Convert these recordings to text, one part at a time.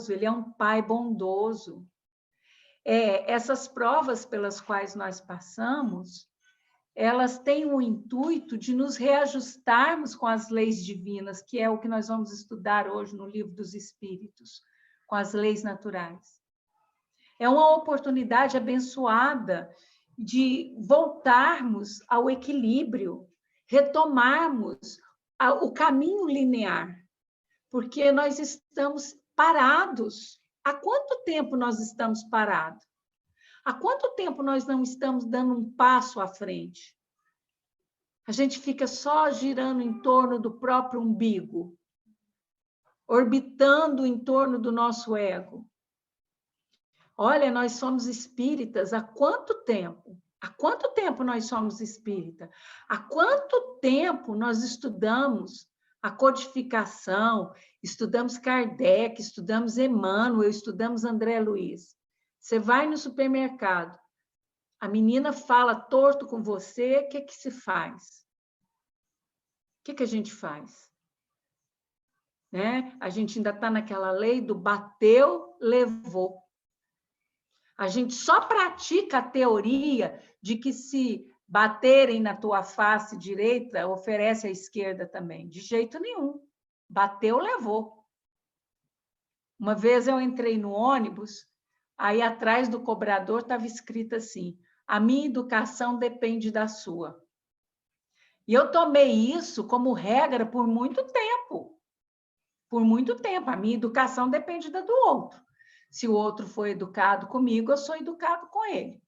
Ele é um Pai bondoso. Essas provas pelas quais nós passamos, elas têm o intuito de nos reajustarmos com as leis divinas, que é o que nós vamos estudar hoje no Livro dos Espíritos, com as leis naturais. É uma oportunidade abençoada de voltarmos ao equilíbrio, retomarmos o caminho linear, porque nós estamos parados. Há quanto tempo nós estamos parados? Há quanto tempo nós não estamos dando um passo à frente? A gente fica só girando em torno do próprio umbigo, orbitando em torno do nosso ego. Olha, nós somos espíritas há quanto tempo? Há quanto tempo nós somos espíritas? Há quanto tempo nós estudamos a codificação, estudamos Kardec, estudamos Emmanuel, estudamos André Luiz? Você vai no supermercado, a menina fala torto com você, o que se faz? O que a gente faz? Né? A gente ainda está naquela lei do bateu, levou. A gente só pratica a teoria de que se baterem na tua face direita, oferece à esquerda também. De jeito nenhum. Bateu, levou. Uma vez eu entrei no ônibus, aí atrás do cobrador estava escrito assim: a minha educação depende da sua. E eu tomei isso como regra por muito tempo. Por muito tempo. A minha educação depende da do outro. Se o outro for educado comigo, eu sou educado com ele.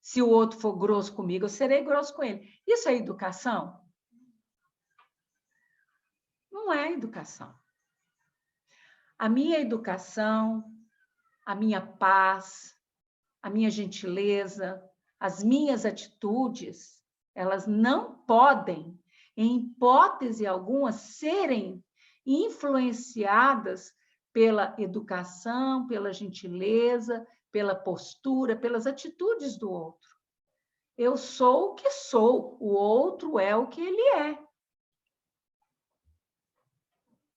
Se o outro for grosso comigo, eu serei grosso com ele. Isso é educação? Não é educação. A minha educação, a minha paz, a minha gentileza, as minhas atitudes, elas não podem, em hipótese alguma, serem influenciadas pela educação, pela gentileza, pela postura, pelas atitudes do outro. Eu sou o que sou, o outro é o que ele é.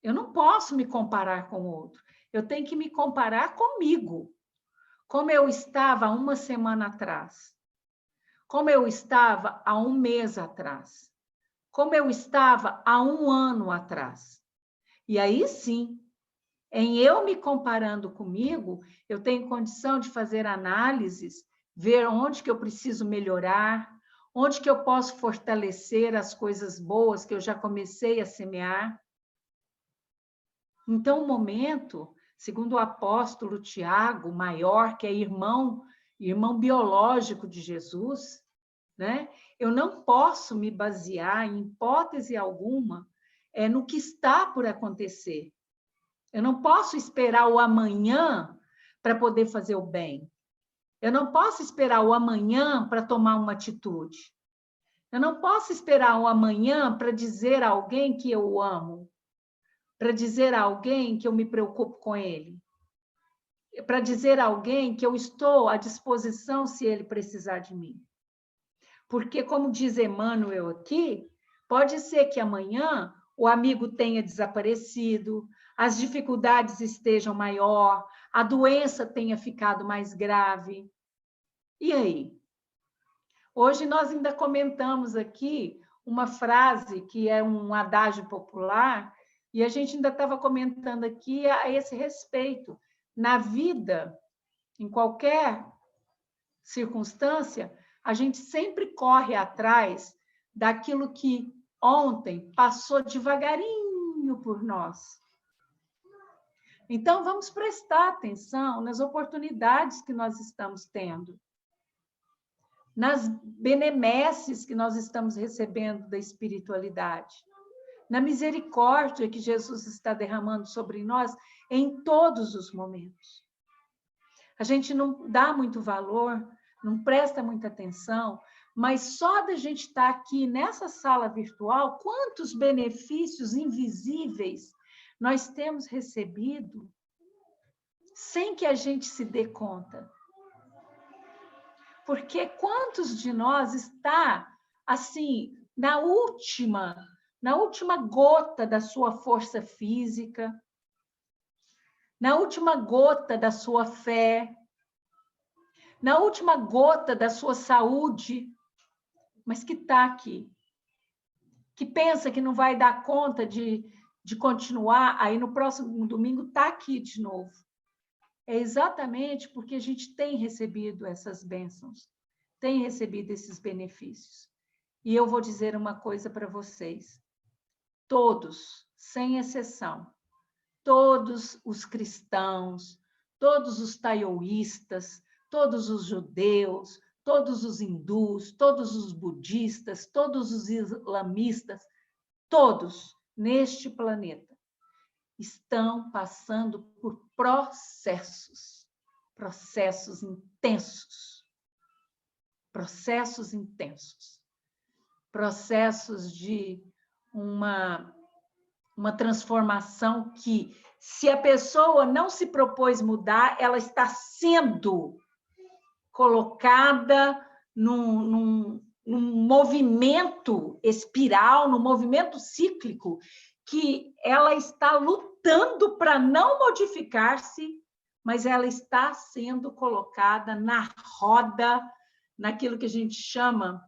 Eu não posso me comparar com o outro, eu tenho que me comparar comigo. Como eu estava há uma semana atrás, como eu estava há um mês atrás, como eu estava há um ano atrás. E aí sim, em eu me comparando comigo, eu tenho condição de fazer análises, ver onde que eu preciso melhorar, onde que eu posso fortalecer as coisas boas que eu já comecei a semear. Então, o momento, segundo o apóstolo Tiago, maior, que é irmão biológico de Jesus, né? Eu não posso me basear em hipótese alguma no que está por acontecer. Eu não posso esperar o amanhã para poder fazer o bem. Eu não posso esperar o amanhã para tomar uma atitude. Eu não posso esperar o amanhã para dizer a alguém que eu o amo, para dizer a alguém que eu me preocupo com ele, para dizer a alguém que eu estou à disposição se ele precisar de mim. Porque, como diz Emmanuel aqui, pode ser que amanhã o amigo tenha desaparecido, as dificuldades estejam maior, a doença tenha ficado mais grave. E aí? Hoje nós ainda comentamos aqui uma frase que é um adágio popular, e a gente ainda estava comentando aqui a esse respeito. Na vida, em qualquer circunstância, a gente sempre corre atrás daquilo que ontem passou devagarinho por nós. Então, vamos prestar atenção nas oportunidades que nós estamos tendo, nas benesses que nós estamos recebendo da espiritualidade, na misericórdia que Jesus está derramando sobre nós em todos os momentos. A gente não dá muito valor, não presta muita atenção, mas só da gente estar aqui nessa sala virtual, quantos benefícios invisíveis nós temos recebido sem que a gente se dê conta. Porque quantos de nós está assim na última gota da sua força física, na última gota da sua fé, na última gota da sua saúde, mas que está aqui, que pensa que não vai dar conta de continuar, aí no próximo domingo está aqui de novo. É exatamente porque a gente tem recebido essas bênçãos, tem recebido esses benefícios. E eu vou dizer uma coisa para vocês. Todos, sem exceção, todos os cristãos, todos os taoístas, todos os judeus, todos os hindus, todos os budistas, todos os islamistas, todos neste planeta estão passando por processos intensos, processos de uma transformação que, se a pessoa não se propôs mudar, ela está sendo colocada num movimento espiral, num movimento cíclico, que ela está lutando para não modificar-se, mas ela está sendo colocada na roda, naquilo que a gente chama,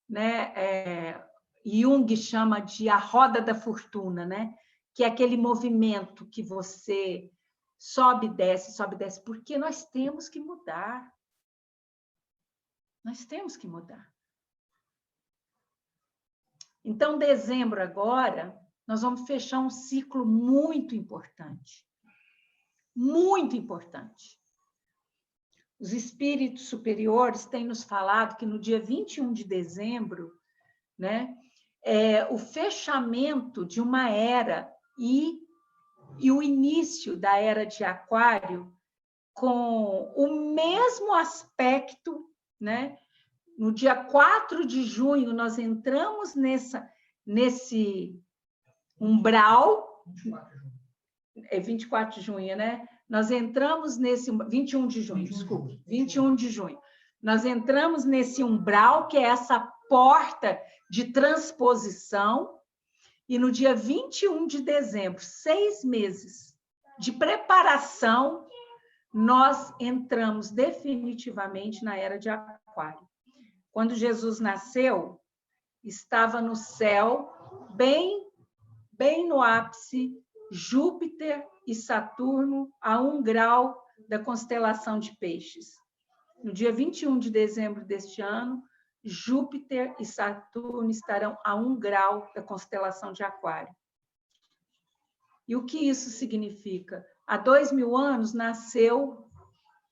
né, Jung chama de a roda da fortuna, né? Que é aquele movimento que você sobe e desce, porque nós temos que mudar. Nós temos que mudar. Então, dezembro agora, nós vamos fechar um ciclo muito importante. Muito importante. Os espíritos superiores têm nos falado que no dia 21 de dezembro, né, o fechamento de uma era e o início da era de Aquário com o mesmo aspecto, né? No dia 4 de junho, nós entramos nesse umbral. 24 de junho, né? Nós entramos nesse... 21 de junho, desculpa. 21 de junho. Nós entramos nesse umbral, que é essa porta de transposição, e no dia 21 de dezembro, 6 meses de preparação, nós entramos definitivamente na era de Aquário. Quando Jesus nasceu, estava no céu, bem no ápice, Júpiter e Saturno a 1 grau da constelação de Peixes. No dia 21 de dezembro deste ano, Júpiter e Saturno estarão a 1 grau da constelação de Aquário. E o que isso significa? Há 2000 anos nasceu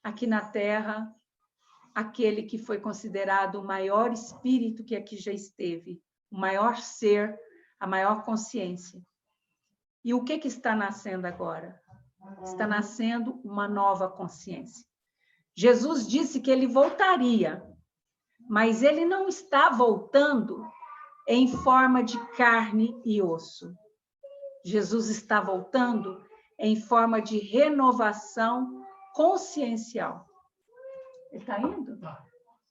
aqui na Terra aquele que foi considerado o maior espírito que aqui já esteve, o maior ser, a maior consciência. E o que está nascendo agora? Está nascendo uma nova consciência. Jesus disse que ele voltaria, mas ele não está voltando em forma de carne e osso. Jesus está voltando em forma de renovação consciencial. Ele está indo? Tá.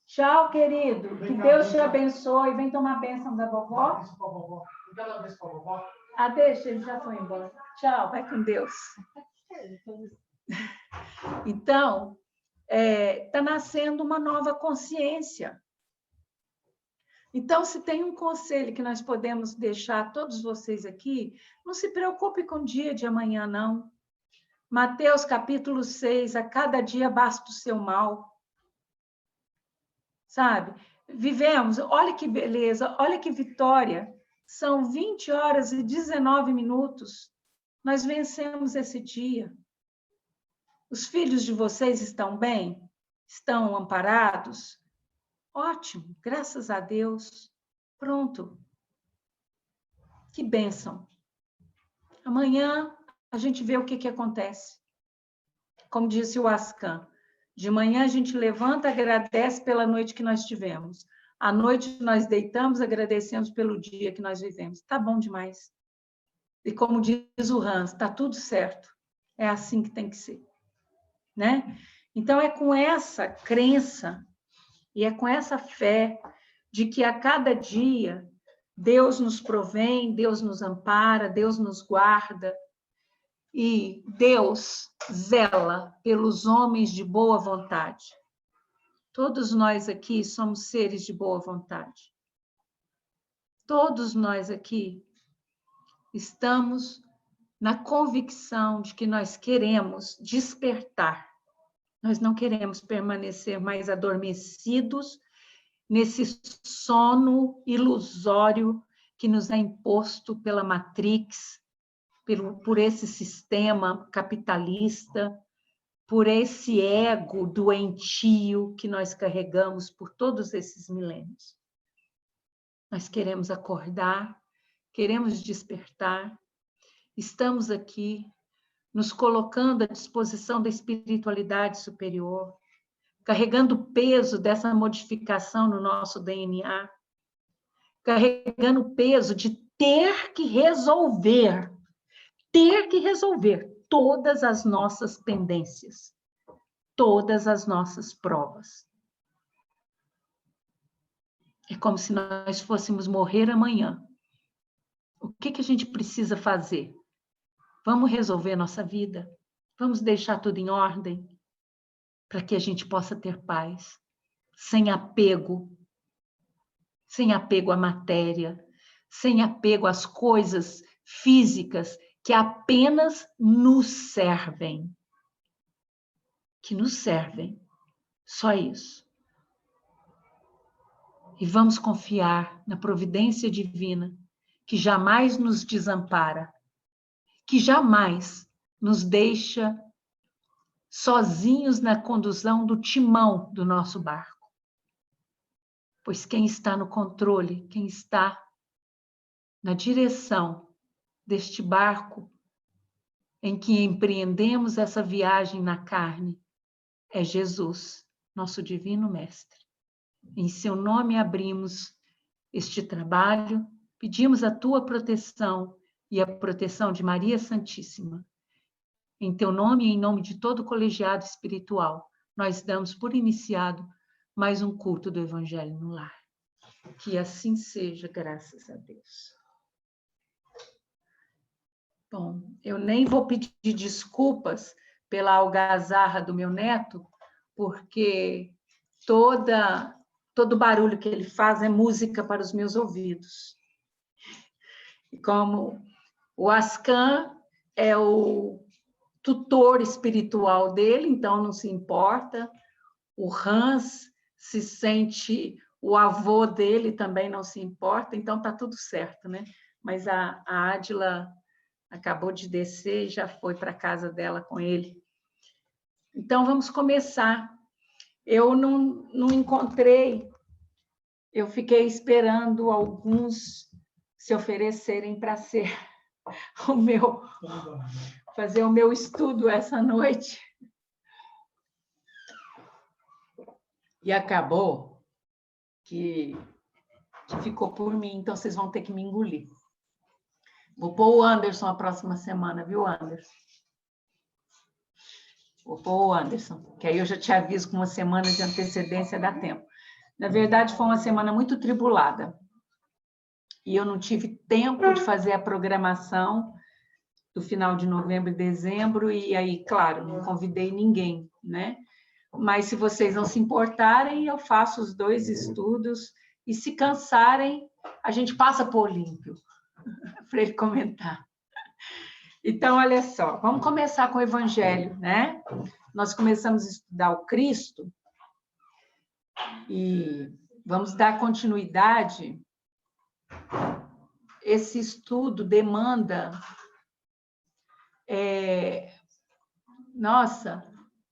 Tchau, querido. Que Deus te abençoe. Vem tomar a bênção da vovó. Não quer dar bênção para a vovó? Ah, deixa, ele já foi embora. Tchau, vai com Deus. Então, está nascendo uma nova consciência. Então, se tem um conselho que nós podemos deixar a todos vocês aqui, não se preocupe com o dia de amanhã, não. Mateus capítulo 6, a cada dia basta o seu mal. Sabe? Vivemos, olha que beleza, olha que vitória. São 20 horas e 19 minutos. Nós vencemos esse dia. Os filhos de vocês estão bem? Estão amparados? Ótimo, graças a Deus. Pronto. Que bênção. Amanhã a gente vê o que acontece. Como disse o Ascan, de manhã a gente levanta, agradece pela noite que nós tivemos. À noite nós deitamos, agradecemos pelo dia que nós vivemos. Tá bom demais. E como diz o Hans, tá tudo certo. É assim que tem que ser. Né? Então é com essa crença e é com essa fé de que a cada dia Deus nos provém, Deus nos ampara, Deus nos guarda. E Deus zela pelos homens de boa vontade. Todos nós aqui somos seres de boa vontade. Todos nós aqui estamos na convicção de que nós queremos despertar. Nós não queremos permanecer mais adormecidos nesse sono ilusório que nos é imposto pela Matrix, por esse sistema capitalista, por esse ego doentio que nós carregamos por todos esses milênios. Nós queremos acordar, queremos despertar, estamos aqui nos colocando à disposição da espiritualidade superior, carregando o peso dessa modificação no nosso DNA, carregando o peso de ter que resolver todas as nossas pendências, todas as nossas provas. É como se nós fôssemos morrer amanhã. O que a gente precisa fazer? Vamos resolver nossa vida? Vamos deixar tudo em ordem? Para que a gente possa ter paz, sem apego à matéria, sem apego às coisas físicas que apenas nos servem. Que nos servem. Só isso. E vamos confiar na providência divina, que jamais nos desampara, que jamais nos deixa sozinhos na condução do timão do nosso barco. Pois quem está no controle, quem está na direção deste barco em que empreendemos essa viagem na carne, é Jesus, nosso divino mestre. Em seu nome abrimos este trabalho, pedimos a tua proteção e a proteção de Maria Santíssima. Em teu nome e em nome de todo o colegiado espiritual, nós damos por iniciado mais um culto do Evangelho no Lar. Que assim seja, graças a Deus. Bom, eu nem vou pedir desculpas pela algazarra do meu neto, porque todo barulho que ele faz é música para os meus ouvidos. E como o Ascan é o tutor espiritual dele, então não se importa. O Hans se sente o avô dele, também não se importa, então está tudo certo, né? Mas a Ádila acabou de descer e já foi para a casa dela com ele. Então, vamos começar. Eu não encontrei, eu fiquei esperando alguns se oferecerem para ser fazer o meu estudo essa noite. E acabou que ficou por mim, então vocês vão ter que me engolir. Vou pôr o Anderson a próxima semana, viu, Anderson? Vou pôr o Anderson, que aí eu já te aviso com uma semana de antecedência, dá tempo. Na verdade, foi uma semana muito tribulada. E eu não tive tempo de fazer a programação do final de novembro e dezembro, e aí, claro, não convidei ninguém, né? Mas se vocês não se importarem, eu faço os 2 estudos, e se cansarem, a gente passa para o Olímpio, para ele comentar. Então, olha só, vamos começar com o Evangelho, né? Nós começamos a estudar o Cristo, e vamos dar continuidade. Esse estudo demanda,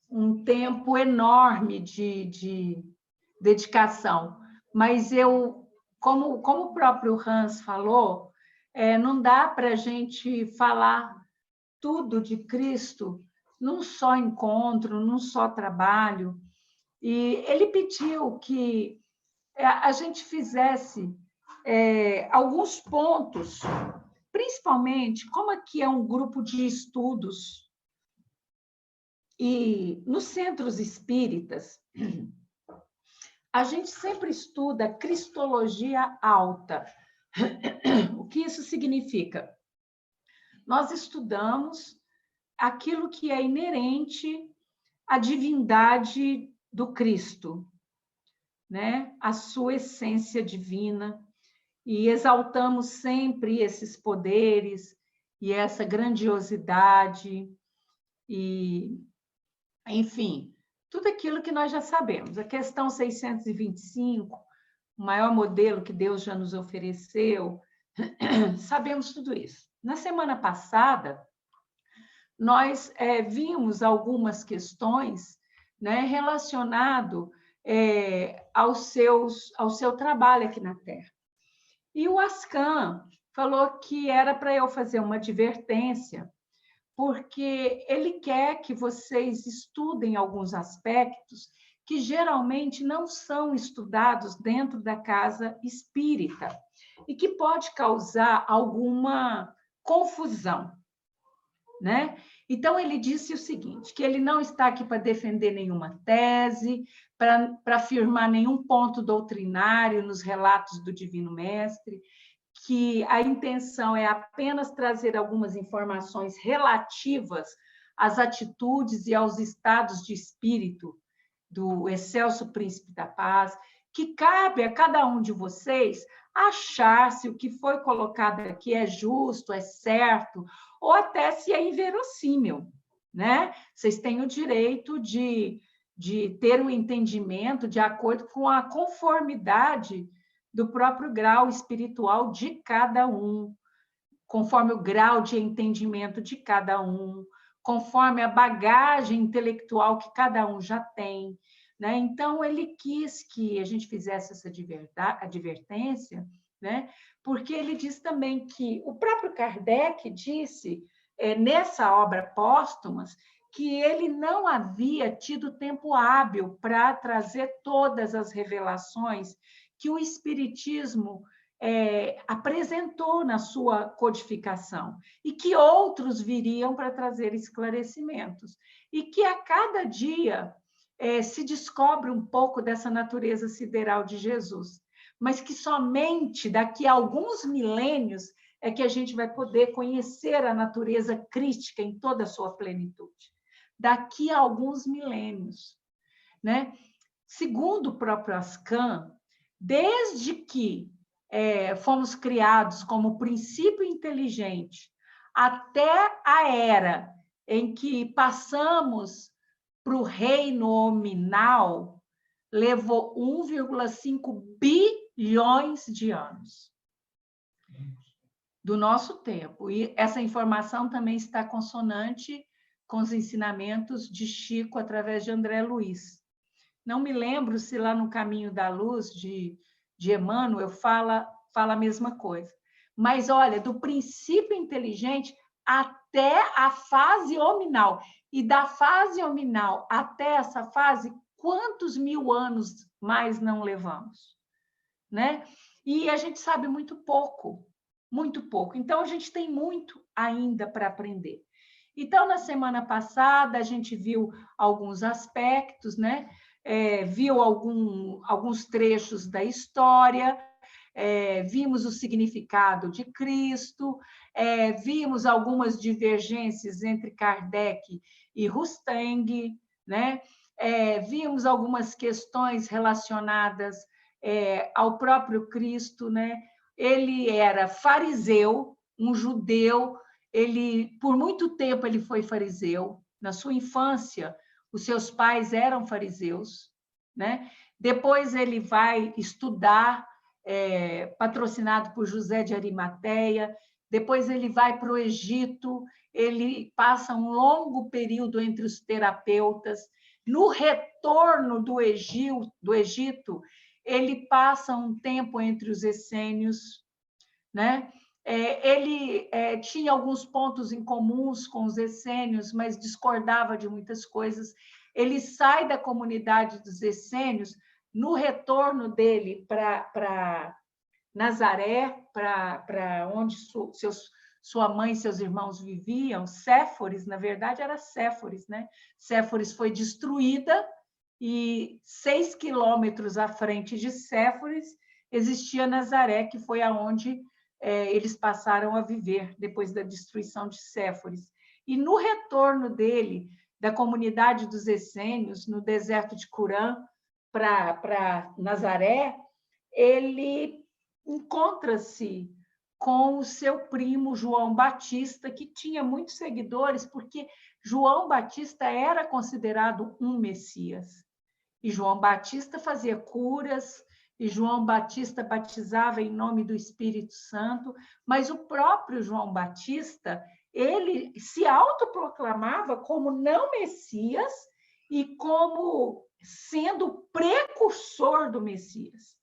um tempo enorme de dedicação. Mas como o próprio Hans falou, não dá para a gente falar tudo de Cristo num só encontro, num só trabalho. E ele pediu que a gente fizesse alguns pontos, principalmente, como aqui é um grupo de estudos, e nos centros espíritas, a gente sempre estuda cristologia alta. O que isso significa? Nós estudamos aquilo que é inerente à divindade do Cristo, né? A sua essência divina, e exaltamos sempre esses poderes e essa grandiosidade e, enfim, tudo aquilo que nós já sabemos. A questão 625, o maior modelo que Deus já nos ofereceu, sabemos tudo isso. Na semana passada, nós vimos algumas questões, né, relacionado ao seu trabalho aqui na Terra. E o Ascan falou que era para eu fazer uma advertência, porque ele quer que vocês estudem alguns aspectos que geralmente não são estudados dentro da casa espírita e que pode causar alguma confusão, né? Então, ele disse o seguinte, que ele não está aqui para defender nenhuma tese, para afirmar nenhum ponto doutrinário nos relatos do Divino Mestre, que a intenção é apenas trazer algumas informações relativas às atitudes e aos estados de espírito do excelso Príncipe da Paz, que cabe a cada um de vocês achar se o que foi colocado aqui é justo, é certo, ou até se é inverossímil, né? Vocês têm o direito de ter um entendimento de acordo com a conformidade do próprio grau espiritual de cada um, conforme o grau de entendimento de cada um, conforme a bagagem intelectual que cada um já tem, né? Então, ele quis que a gente fizesse essa advertência, né? Porque ele diz também que o próprio Kardec disse, nessa obra Póstumas, que ele não havia tido tempo hábil para trazer todas as revelações que o Espiritismo apresentou na sua codificação, e que outros viriam para trazer esclarecimentos, e que a cada dia se descobre um pouco dessa natureza sideral de Jesus, mas que somente daqui a alguns milênios é que a gente vai poder conhecer a natureza crística em toda a sua plenitude. Daqui a alguns milênios, né? Segundo o próprio Ascan, desde que fomos criados como princípio inteligente até a era em que passamos para o reino hominal, levou 1,5 bilhões de anos do nosso tempo. E essa informação também está consonante com os ensinamentos de Chico através de André Luiz. Não me lembro se lá no Caminho da Luz, de Emmanuel, fala a mesma coisa. Mas, olha, do princípio inteligente até a fase hominal. E da fase hominal até essa fase, quantos mil anos mais não levamos? Né? E a gente sabe muito pouco, muito pouco. Então, a gente tem muito ainda para aprender. Então, na semana passada, a gente viu alguns aspectos, né? Viu alguns trechos da história, vimos o significado de Cristo, vimos algumas divergências entre Kardec e Rustang, né? Vimos algumas questões relacionadas ao próprio Cristo, né? Ele era fariseu, um judeu, por muito tempo ele foi fariseu, na sua infância os seus pais eram fariseus, né? Depois ele vai estudar, patrocinado por José de Arimateia, depois ele vai para o Egito, ele passa um longo período entre os terapeutas, no retorno do Egito, ele passa um tempo entre os essênios, né? Ele tinha alguns pontos em comuns com os essênios, mas discordava de muitas coisas. Ele sai da comunidade dos essênios, no retorno dele para Nazaré, para onde sua mãe e seus irmãos viviam. Séforis, na verdade, era Séforis, né? Séforis foi destruída e 6 quilômetros à frente de Séforis existia Nazaré, que foi aonde eles passaram a viver depois da destruição de Séforis. E no retorno dele, da comunidade dos essênios, no deserto de Curã, para Nazaré, ele encontra-se com o seu primo João Batista, que tinha muitos seguidores, porque João Batista era considerado um Messias. E João Batista fazia curas, e João Batista batizava em nome do Espírito Santo, mas o próprio João Batista, ele se autoproclamava como não Messias e como sendo o precursor do Messias.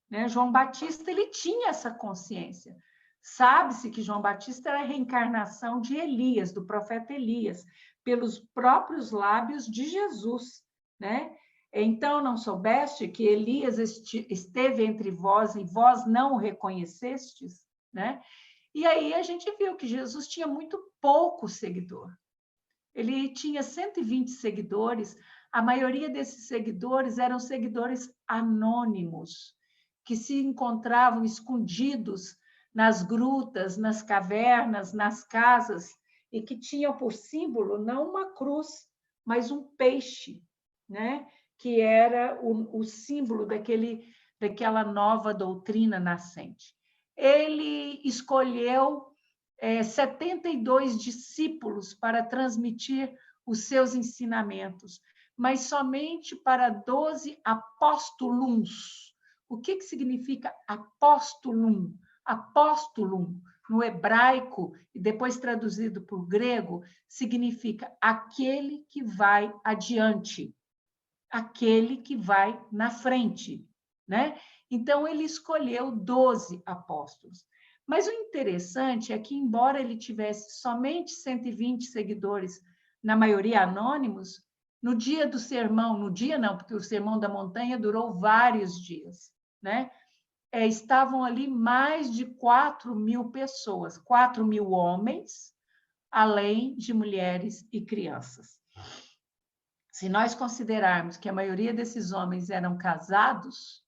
Né? João Batista, ele tinha essa consciência. Sabe-se que João Batista era a reencarnação de Elias, do profeta Elias, pelos próprios lábios de Jesus, né? Então, não soubeste que Elias esteve entre vós e vós não o reconhecestes, né? E aí a gente viu que Jesus tinha muito pouco seguidor. Ele tinha 120 seguidores, a maioria desses seguidores eram seguidores anônimos, que se encontravam escondidos nas grutas, nas cavernas, nas casas, e que tinham por símbolo não uma cruz, mas um peixe, né? Que era o símbolo daquela nova doutrina nascente. Ele escolheu 72 discípulos para transmitir os seus ensinamentos, mas somente para 12 apóstolums. O que significa apóstolum? Apóstolum, no hebraico, e depois traduzido para o grego, significa aquele que vai adiante, aquele que vai na frente, né? Então, ele escolheu 12 apóstolos. Mas o interessante é que, embora ele tivesse somente 120 seguidores, na maioria anônimos, no dia do sermão, no dia não, porque o Sermão da Montanha durou vários dias, né? Estavam ali mais de 4.000 pessoas, 4.000 homens, além de mulheres e crianças. Se nós considerarmos que a maioria desses homens eram casados,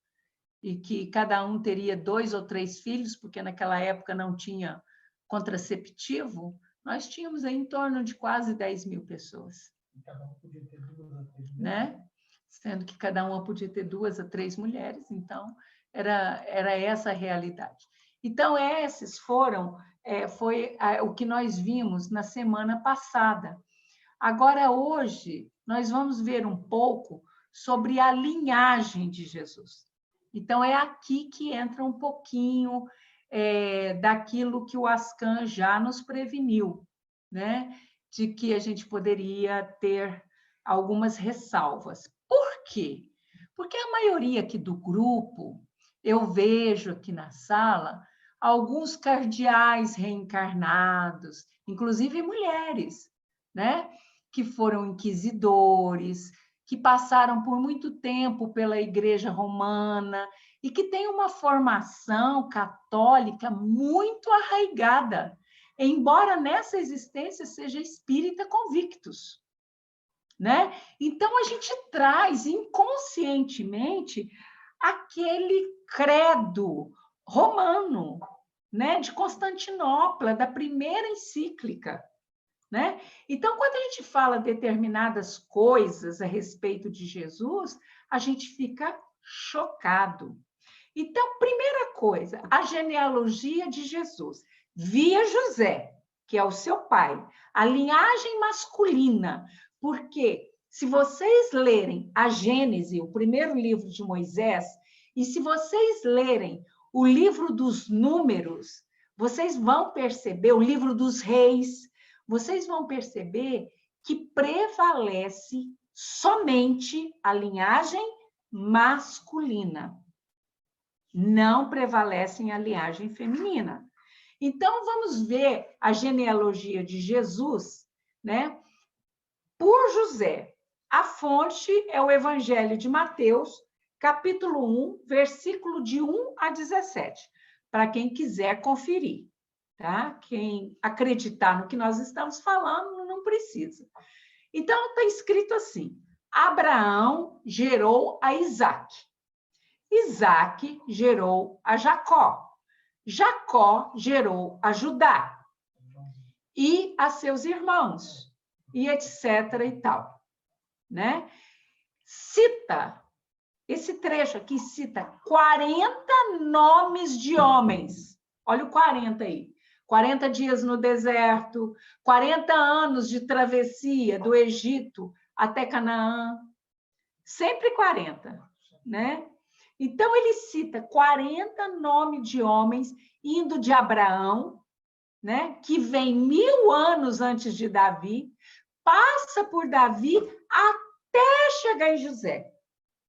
e que cada um teria 2 ou 3 filhos, porque naquela época não tinha contraceptivo, nós tínhamos aí em torno de quase 10.000 pessoas. Cada um podia ter 2 a 3 mulheres. Né? Sendo que cada uma podia ter 2 a 3 mulheres, então era essa a realidade. Então, esses foi o que nós vimos na semana passada. Agora, hoje, nós vamos ver um pouco sobre a linhagem de Jesus. Então, é aqui que entra um pouquinho daquilo que o Ascan já nos preveniu, né? De que a gente poderia ter algumas ressalvas. Por quê? Porque a maioria aqui do grupo, eu vejo aqui na sala, alguns cardeais reencarnados, inclusive mulheres, né? Que foram inquisidores, que passaram por muito tempo pela Igreja Romana e que têm uma formação católica muito arraigada, embora nessa existência seja espírita convictos, né? Então, a gente traz inconscientemente aquele credo romano, né? De Constantinopla, da primeira encíclica, né? Então, quando a gente fala determinadas coisas a respeito de Jesus, a gente fica chocado. Então, primeira coisa, a genealogia de Jesus, via José, que é o seu pai, a linhagem masculina, porque se vocês lerem a Gênese, o primeiro livro de Moisés, e se vocês lerem o livro dos Números, vocês vão perceber, o livro dos Reis, vocês vão perceber que prevalece somente a linhagem masculina. Não prevalece a linhagem feminina. Então, vamos ver a genealogia de Jesus, né? Por José. A fonte é o Evangelho de Mateus, capítulo 1, versículo de 1 a 17, para quem quiser conferir. Tá? Quem acreditar no que nós estamos falando, não precisa. Então, está escrito assim: Abraão gerou a Isaque. Isaque gerou a Jacó. Jacó gerou a Judá. e a seus irmãos, e etc. e tal, né? Cita, esse trecho aqui cita 40 nomes de homens. Olha o 40 aí. 40 dias no deserto, 40 anos de travessia do Egito até Canaã. Sempre 40, né? Então, ele cita 40 nomes de homens indo de Abraão, né? Que vem 1000 anos antes de Davi, passa por Davi até chegar em José.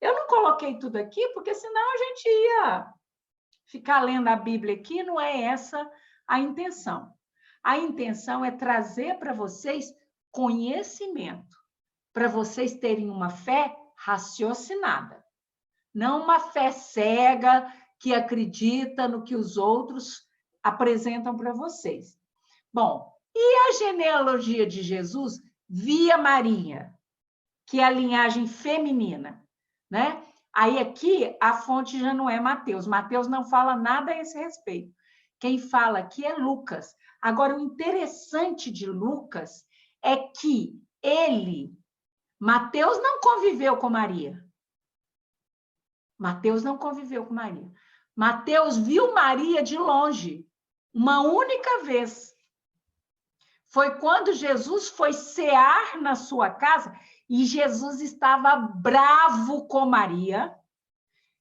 Eu não coloquei tudo aqui, porque senão a gente ia ficar lendo a Bíblia aqui, não é essa a intenção. A intenção é trazer para vocês conhecimento, para vocês terem uma fé raciocinada, não uma fé cega que acredita no que os outros apresentam para vocês. Bom, e a genealogia de Jesus via Maria, que é a linhagem feminina, né? Aí aqui a fonte já não é Mateus. Mateus não fala nada a esse respeito. Quem fala aqui é Lucas. Agora, o interessante de Lucas é que Mateus não conviveu com Maria. Mateus não conviveu com Maria. Mateus viu Maria de longe, uma única vez. Foi quando Jesus foi cear na sua casa e Jesus estava bravo com Maria.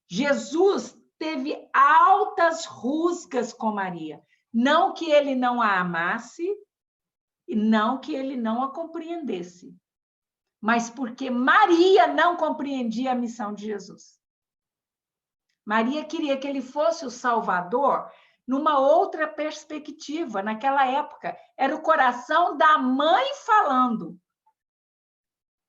Jesus teve altas rusgas com Maria. Não que ele não a amasse e não que ele não a compreendesse, mas porque Maria não compreendia a missão de Jesus. Maria queria que ele fosse o Salvador numa outra perspectiva. Naquela época, era o coração da mãe falando,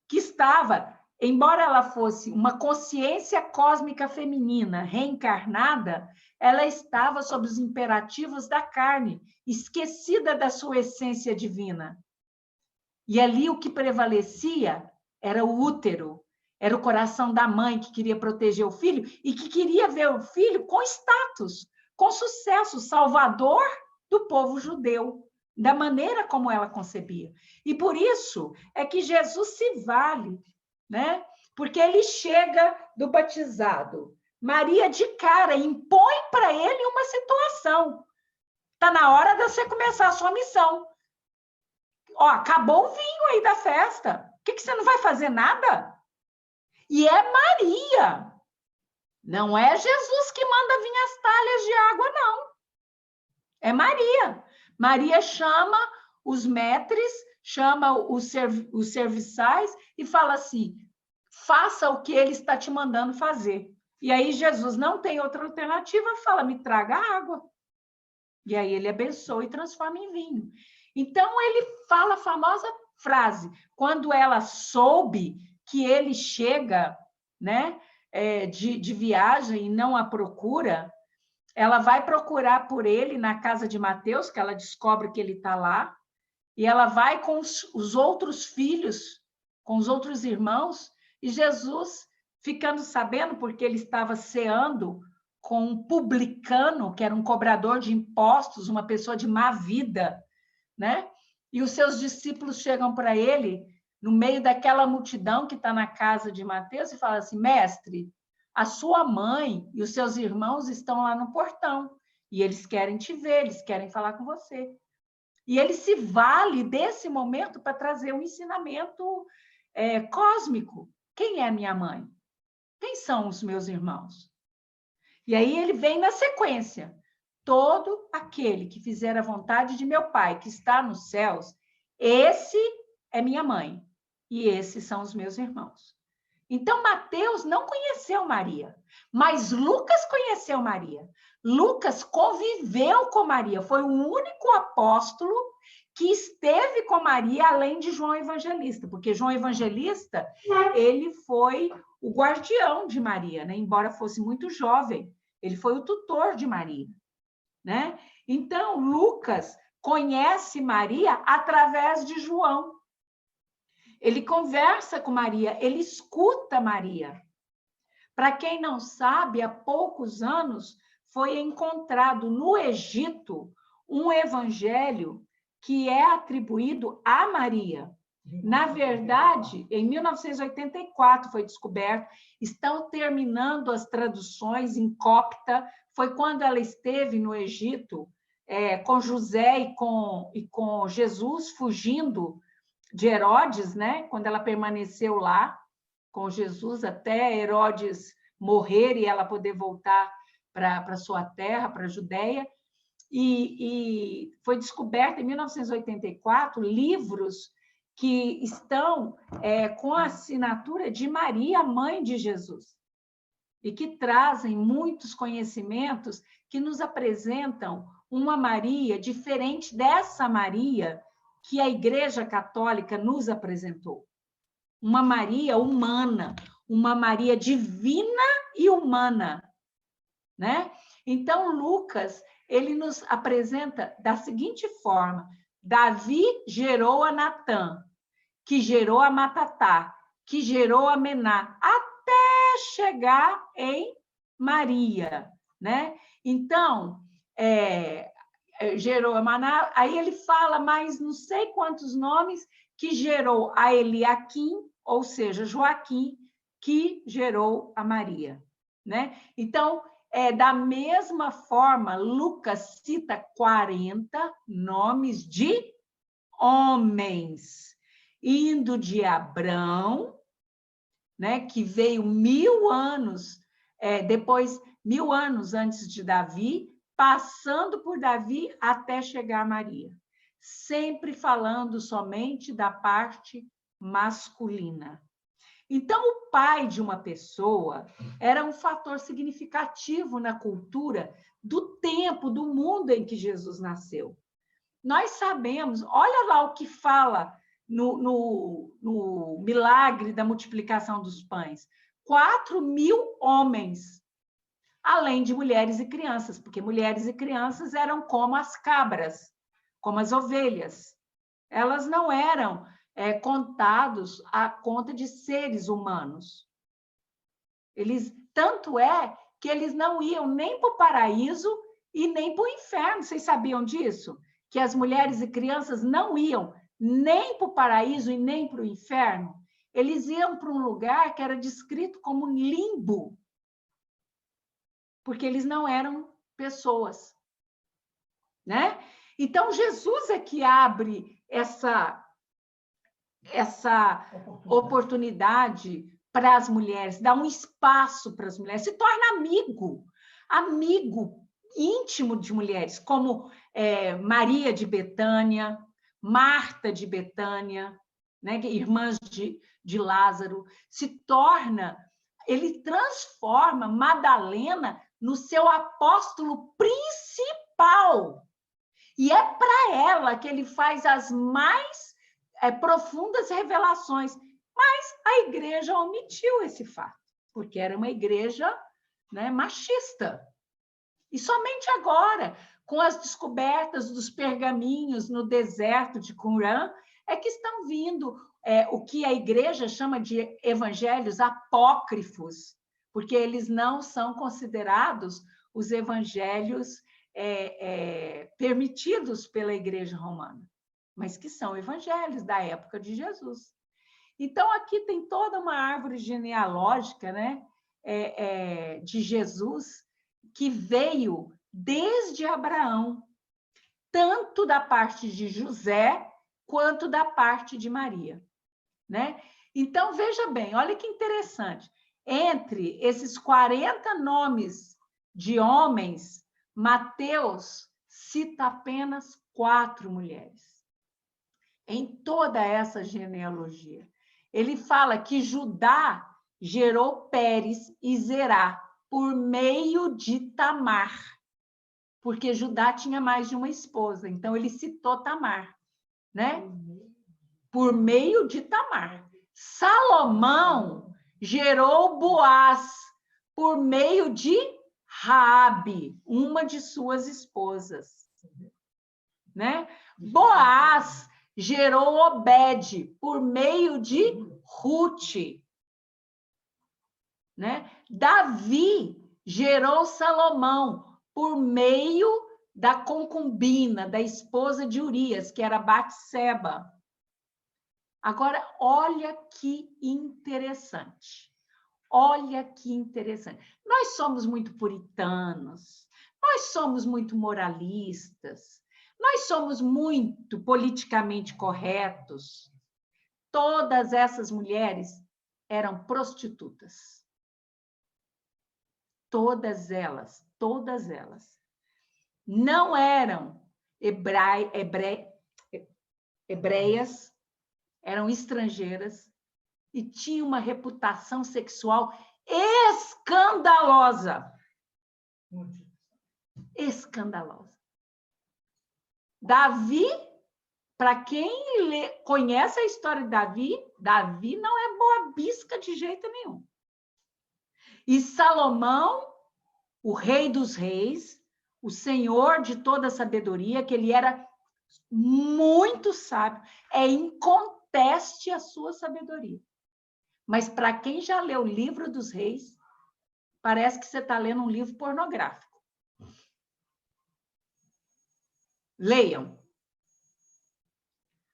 que estava, embora ela fosse uma consciência cósmica feminina reencarnada, ela estava sob os imperativos da carne, esquecida da sua essência divina. E ali o que prevalecia era o útero, era o coração da mãe que queria proteger o filho e que queria ver o filho com status, com sucesso, salvador do povo judeu, da maneira como ela concebia. E por isso é que Jesus se vale, né? Porque ele chega do batizado. Maria de cara impõe para ele uma situação. Está na hora de você começar a sua missão. Ó, acabou o vinho aí da festa. O que você não vai fazer nada? E é Maria. Não é Jesus que manda vir as talhas de água, não. É Maria. Maria chama os maîtres, chama os serviçais e fala assim, faça o que ele está te mandando fazer. E aí Jesus não tem outra alternativa, fala, me traga água. E aí ele abençoa e transforma em vinho. Então ele fala a famosa frase, quando ela soube que ele chega, né, de viagem e não a procura, ela vai procurar por ele na casa de Mateus, que ela descobre que ele está lá, e ela vai com os outros filhos, com os outros irmãos, e Jesus, ficando sabendo, porque ele estava ceando com um publicano, que era um cobrador de impostos, uma pessoa de má vida, né? E os seus discípulos chegam para ele, no meio daquela multidão que está na casa de Mateus, e falam assim, mestre, a sua mãe e os seus irmãos estão lá no portão, e eles querem te ver, eles querem falar com você. E ele se vale desse momento para trazer um ensinamento cósmico. Quem é minha mãe? Quem são os meus irmãos? E aí ele vem na sequência. Todo aquele que fizer a vontade de meu Pai, que está nos céus, esse é minha mãe, e esses são os meus irmãos. Então, Mateus não conheceu Maria, mas Lucas conheceu Maria. Lucas conviveu com Maria, foi o único apóstolo que esteve com Maria, além de João Evangelista, porque João Evangelista, ele foi o guardião de Maria, né? Embora fosse muito jovem, ele foi o tutor de Maria, né? Então, Lucas conhece Maria através de João. Ele conversa com Maria, ele escuta Maria. Para quem não sabe, há poucos anos foi encontrado no Egito um evangelho que é atribuído a Maria. Na verdade, em 1984 foi descoberto, estão terminando as traduções em copta, foi quando ela esteve no Egito, com José e com Jesus fugindo de Herodes, né? Quando ela permaneceu lá com Jesus até Herodes morrer e ela poder voltar para sua terra, para a Judéia. E foi descoberto em 1984 livros que estão com a assinatura de Maria, mãe de Jesus, e que trazem muitos conhecimentos que nos apresentam uma Maria diferente dessa Maria que a Igreja Católica nos apresentou. Uma Maria humana, uma Maria divina e humana, né? Então, Lucas, ele nos apresenta da seguinte forma: Davi gerou a Natã, que gerou a Matatá, que gerou a Mená, até chegar em Maria, né? Então, gerou a Maná, aí ele fala mais não sei quantos nomes, que gerou a Eliaquim, ou seja, Joaquim, que gerou a Maria, né? Então, da mesma forma, Lucas cita 40 nomes de homens, indo de Abrão, né, que veio 1000 anos depois, 1000 anos antes de Davi, passando por Davi até chegar a Maria, sempre falando somente da parte masculina. Então, o pai de uma pessoa era um fator significativo na cultura do tempo, do mundo em que Jesus nasceu. Nós sabemos, olha lá o que fala no milagre da multiplicação dos pães: 4.000 homens, além de mulheres e crianças, porque mulheres e crianças eram como as cabras, como as ovelhas. Elas não eram contados à conta de seres humanos. Tanto é que eles não iam nem para o paraíso e nem para o inferno. Vocês sabiam disso? Que as mulheres e crianças não iam nem para o paraíso e nem para o inferno. Eles iam para um lugar que era descrito como limbo, porque eles não eram pessoas, né? Então, Jesus é que abre essa oportunidade para as mulheres, dá um espaço para as mulheres, se torna amigo íntimo de mulheres, como Maria de Betânia, Marta de Betânia, né, irmãs de Lázaro, ele transforma Madalena no seu apóstolo principal. E é para ela que ele faz as mais profundas revelações. Mas a igreja omitiu esse fato, porque era uma igreja, né, machista. E somente agora, com as descobertas dos pergaminhos no deserto de Qumran, é que estão vindo o que a igreja chama de evangelhos apócrifos, porque eles não são considerados os evangelhos permitidos pela Igreja Romana, mas que são evangelhos da época de Jesus. Então, aqui tem toda uma árvore genealógica, né, de Jesus, que veio desde Abraão, tanto da parte de José, quanto da parte de Maria, né? Então, veja bem, olha que interessante. Entre esses 40 nomes de homens, Mateus cita apenas 4 mulheres. Em toda essa genealogia. Ele fala que Judá gerou Pérez e Zerá por meio de Tamar, porque Judá tinha mais de uma esposa, então ele citou Tamar, né? Por meio de Tamar. Salomão gerou Boaz por meio de Raabe, uma de suas esposas, né? Boaz gerou Obed por meio de Ruth, né? Davi gerou Salomão por meio da concubina, da esposa de Urias, que era Batseba. Agora, olha que interessante. Olha que interessante. Nós somos muito puritanos, nós somos muito moralistas, nós somos muito politicamente corretos. Todas essas mulheres eram prostitutas. Todas elas. Não eram hebreias, eram estrangeiras e tinham uma reputação sexual escandalosa. Escandalosa. Davi, para quem conhece a história de Davi não é boa bisca de jeito nenhum. E Salomão, o rei dos reis, o senhor de toda a sabedoria, que ele era muito sábio, é inconteste a sua sabedoria. Mas para quem já leu o livro dos reis, parece que você está lendo um livro pornográfico. Leiam.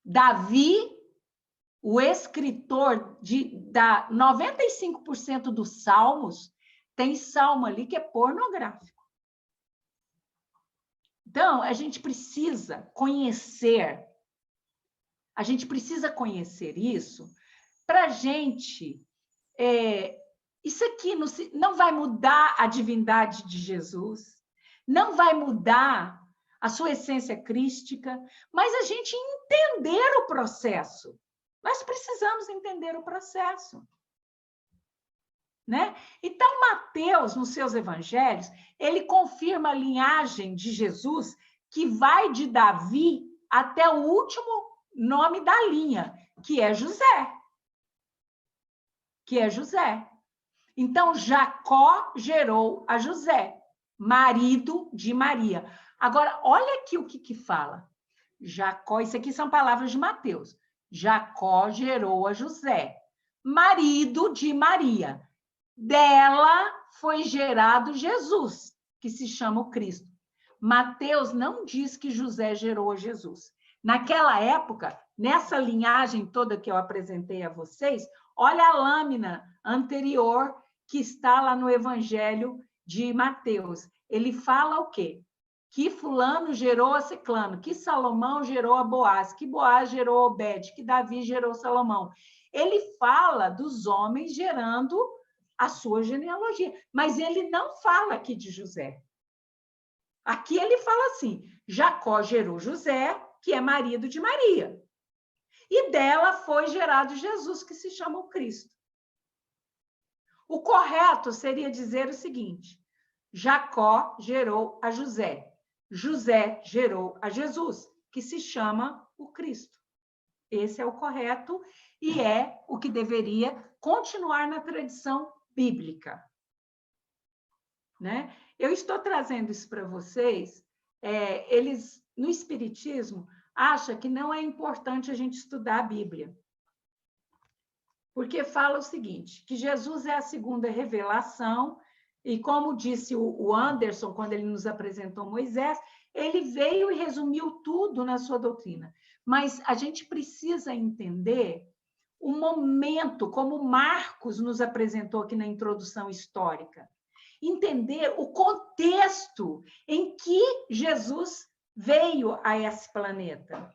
Davi, o escritor da 95% dos salmos, tem salmo ali que é pornográfico. Então, a gente precisa conhecer isso para a gente... isso aqui não vai mudar a divindade de Jesus, não vai mudar a sua essência crística, mas a gente entender o processo. Nós precisamos entender o processo. Né? Então, Mateus, nos seus evangelhos, ele confirma a linhagem de Jesus, que vai de Davi até o último nome da linha, que é José. Então, Jacó gerou a José, marido de Maria. Agora, olha aqui o que fala. Jacó, isso aqui são palavras de Mateus. Jacó gerou a José, marido de Maria. Dela foi gerado Jesus, que se chama o Cristo. Mateus não diz que José gerou a Jesus. Naquela época, nessa linhagem toda que eu apresentei a vocês, olha a lâmina anterior que está lá no Evangelho de Mateus. Ele fala o quê? Que fulano gerou a Ciclano, que Salomão gerou a Boaz, que Boaz gerou Obed, que Davi gerou Salomão. Ele fala dos homens gerando a sua genealogia, mas ele não fala aqui de José. Aqui ele fala assim, Jacó gerou José, que é marido de Maria. E dela foi gerado Jesus, que se chama o Cristo. O correto seria dizer o seguinte, Jacó gerou a José. José gerou a Jesus, que se chama o Cristo. Esse é o correto e é o que deveria continuar na tradição bíblica. Né? Eu estou trazendo isso para vocês. Eles, no Espiritismo, acham que não é importante a gente estudar a Bíblia. Porque fala o seguinte, que Jesus é a segunda revelação, e como disse o Anderson, quando ele nos apresentou Moisés, ele veio e resumiu tudo na sua doutrina. Mas a gente precisa entender o momento, como Marcos nos apresentou aqui na introdução histórica. Entender o contexto em que Jesus veio a esse planeta.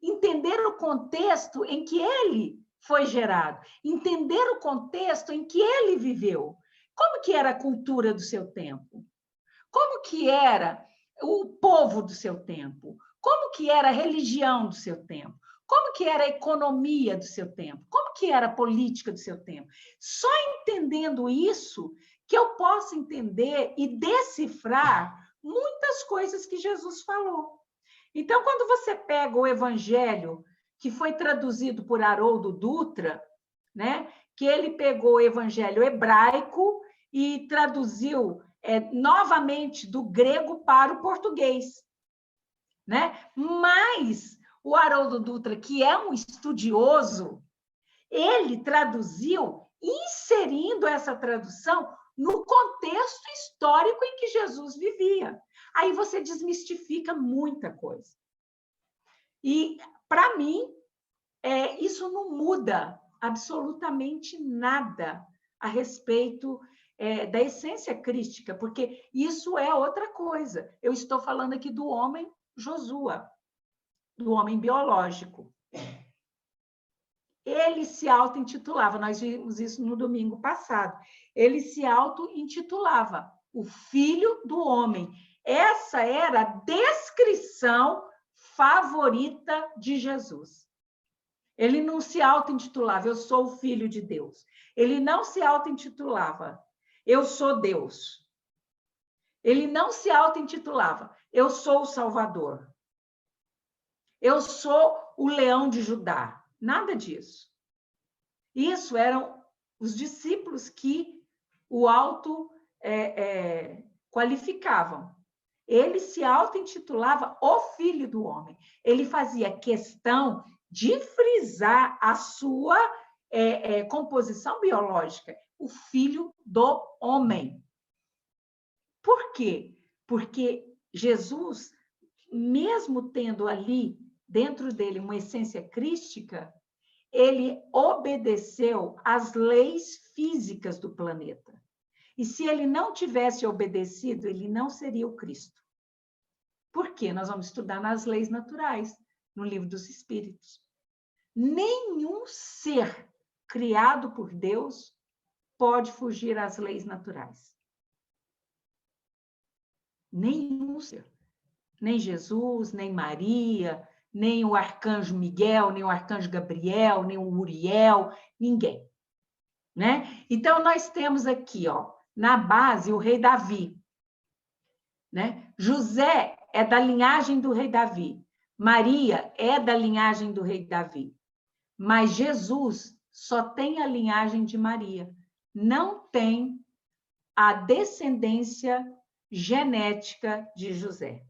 Entender o contexto em que ele foi gerado. Entender o contexto em que ele viveu. Como que era a cultura do seu tempo? Como que era o povo do seu tempo? Como que era a religião do seu tempo? Como que era a economia do seu tempo? Como que era a política do seu tempo? Só entendendo isso que eu posso entender e decifrar muitas coisas que Jesus falou. Então, quando você pega o Evangelho, que foi traduzido por Haroldo Dutra, né, que ele pegou o Evangelho hebraico e traduziu novamente do grego para o português. Né? Mas o Haroldo Dutra, que é um estudioso, ele traduziu, inserindo essa tradução no contexto histórico em que Jesus vivia. Aí você desmistifica muita coisa. E, para mim, isso não muda absolutamente nada a respeito da essência crística, porque isso é outra coisa. Eu estou falando aqui do homem Josua, do homem biológico. Ele se auto-intitulava, nós vimos isso no domingo passado, ele se auto-intitulava o filho do homem. Essa era a descrição favorita de Jesus. Ele não se auto-intitulava, eu sou o filho de Deus. Ele não se auto-intitulava, eu sou Deus. Ele não se auto-intitulava, eu sou o Salvador. Eu sou o leão de Judá. Nada disso. Isso eram os discípulos que o qualificavam. Ele se auto-intitulava o filho do homem. Ele fazia questão de frisar a sua composição biológica, o filho do homem. Por quê? Porque Jesus, mesmo tendo ali dentro dele uma essência crística, ele obedeceu às leis físicas do planeta. E se ele não tivesse obedecido, ele não seria o Cristo. Por quê? Nós vamos estudar nas leis naturais, no Livro dos Espíritos. Nenhum ser criado por Deus pode fugir às leis naturais. Nenhum ser. Nem Jesus, nem Maria, nem o arcanjo Miguel, nem o arcanjo Gabriel, nem o Uriel, ninguém. Né? Então, nós temos aqui, ó, na base, o rei Davi. Né? José é da linhagem do rei Davi. Maria é da linhagem do rei Davi. Mas Jesus só tem a linhagem de Maria. Não tem a descendência genética de José.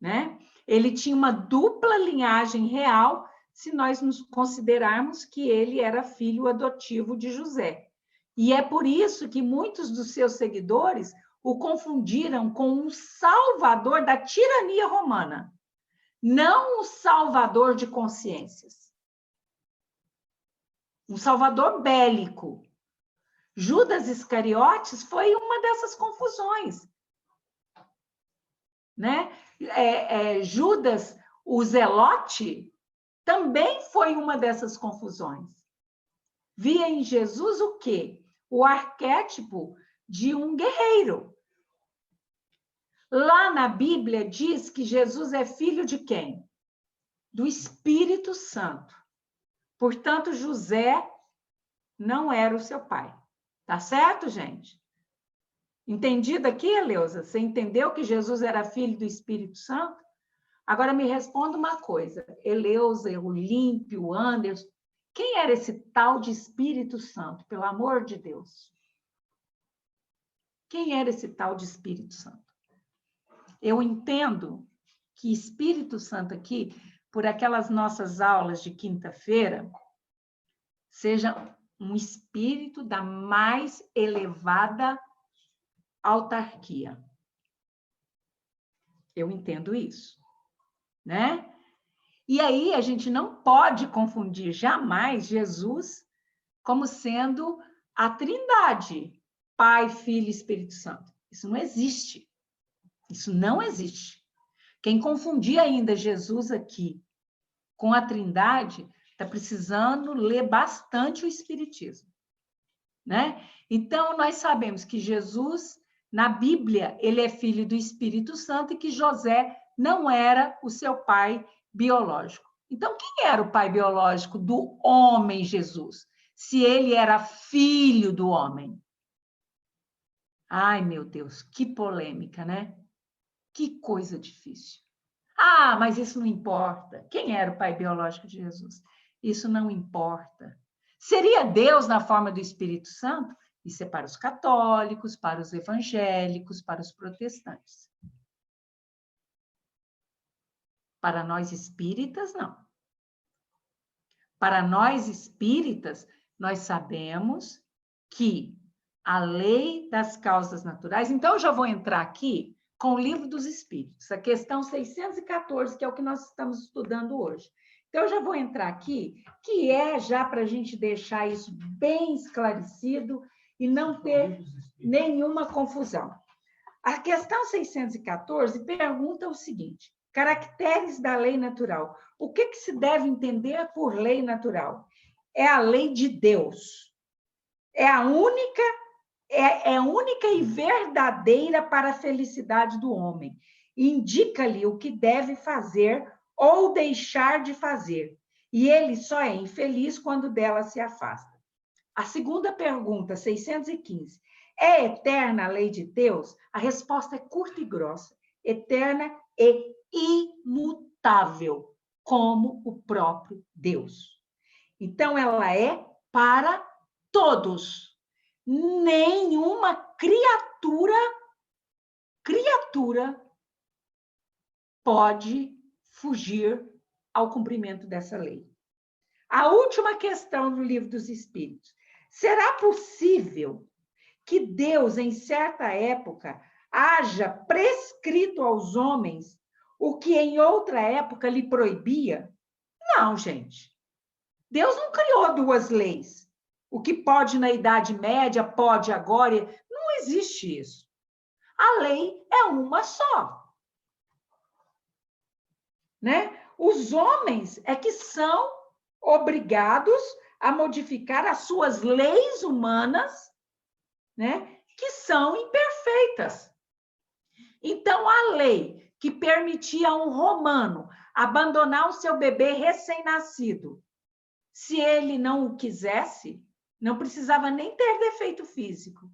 Né? Ele tinha uma dupla linhagem real, se nós nos considerarmos que ele era filho adotivo de José. E é por isso que muitos dos seus seguidores o confundiram com um salvador da tirania romana, não um salvador de consciências. Um salvador bélico. Judas Iscariotes foi uma dessas confusões. Né? Judas, o Zelote, também foi uma dessas confusões. Via em Jesus o quê? O arquétipo de um guerreiro. Lá na Bíblia diz que Jesus é filho de quem? Do Espírito Santo. Portanto, José não era o seu pai. Tá certo, gente? Entendido aqui, Eleusa? Você entendeu que Jesus era filho do Espírito Santo? Agora me responda uma coisa. Eleusa, Olímpio, Anderson, quem era esse tal de Espírito Santo, pelo amor de Deus? Quem era esse tal de Espírito Santo? Eu entendo que Espírito Santo aqui, por aquelas nossas aulas de quinta-feira, seja um espírito da mais elevada autarquia. Eu entendo isso, né? E aí a gente não pode confundir jamais Jesus como sendo a Trindade, Pai, Filho e Espírito Santo. Isso não existe. Isso não existe. Quem confundir ainda Jesus aqui com a Trindade está precisando ler bastante o Espiritismo, né? Então, nós sabemos que Jesus, na Bíblia, ele é filho do Espírito Santo e que José não era o seu pai biológico. Então, quem era o pai biológico do homem Jesus? Se ele era filho do homem. Ai, meu Deus, que polêmica, né? Que coisa difícil. Ah, mas isso não importa. Quem era o pai biológico de Jesus? Isso não importa. Seria Deus na forma do Espírito Santo? Isso é para os católicos, para os evangélicos, para os protestantes. Para nós espíritas, não. Para nós espíritas, nós sabemos que A lei das causas naturais. Então, eu já vou entrar aqui com o Livro dos Espíritos, a questão 614, que é o que nós estamos estudando hoje. Então, eu já vou entrar aqui, que é já para a gente deixar isso bem esclarecido e não ter nenhuma confusão. A questão 614 pergunta o seguinte: caracteres da lei natural. O que se deve entender por lei natural? É a lei de Deus. É a única e verdadeira para a felicidade do homem. Indica-lhe o que deve fazer ou deixar de fazer. E ele só é infeliz quando dela se afasta. A segunda pergunta, 615. É eterna a lei de Deus? A resposta é curta e grossa. Eterna e imutável, como o próprio Deus. Então, ela é para todos. Nenhuma criatura pode fugir ao cumprimento dessa lei. A última questão do Livro dos Espíritos. Será possível que Deus, em certa época, haja prescrito aos homens o que em outra época lhe proibia? Não, gente. Deus não criou duas leis. O que pode na Idade Média, pode agora. Não existe isso. A lei é uma só. Né? Os homens é que são obrigados a modificar as suas leis humanas, né? Que são imperfeitas. Então, a lei que permitia a um romano abandonar o seu bebê recém-nascido, se ele não o quisesse, não precisava nem ter defeito físico.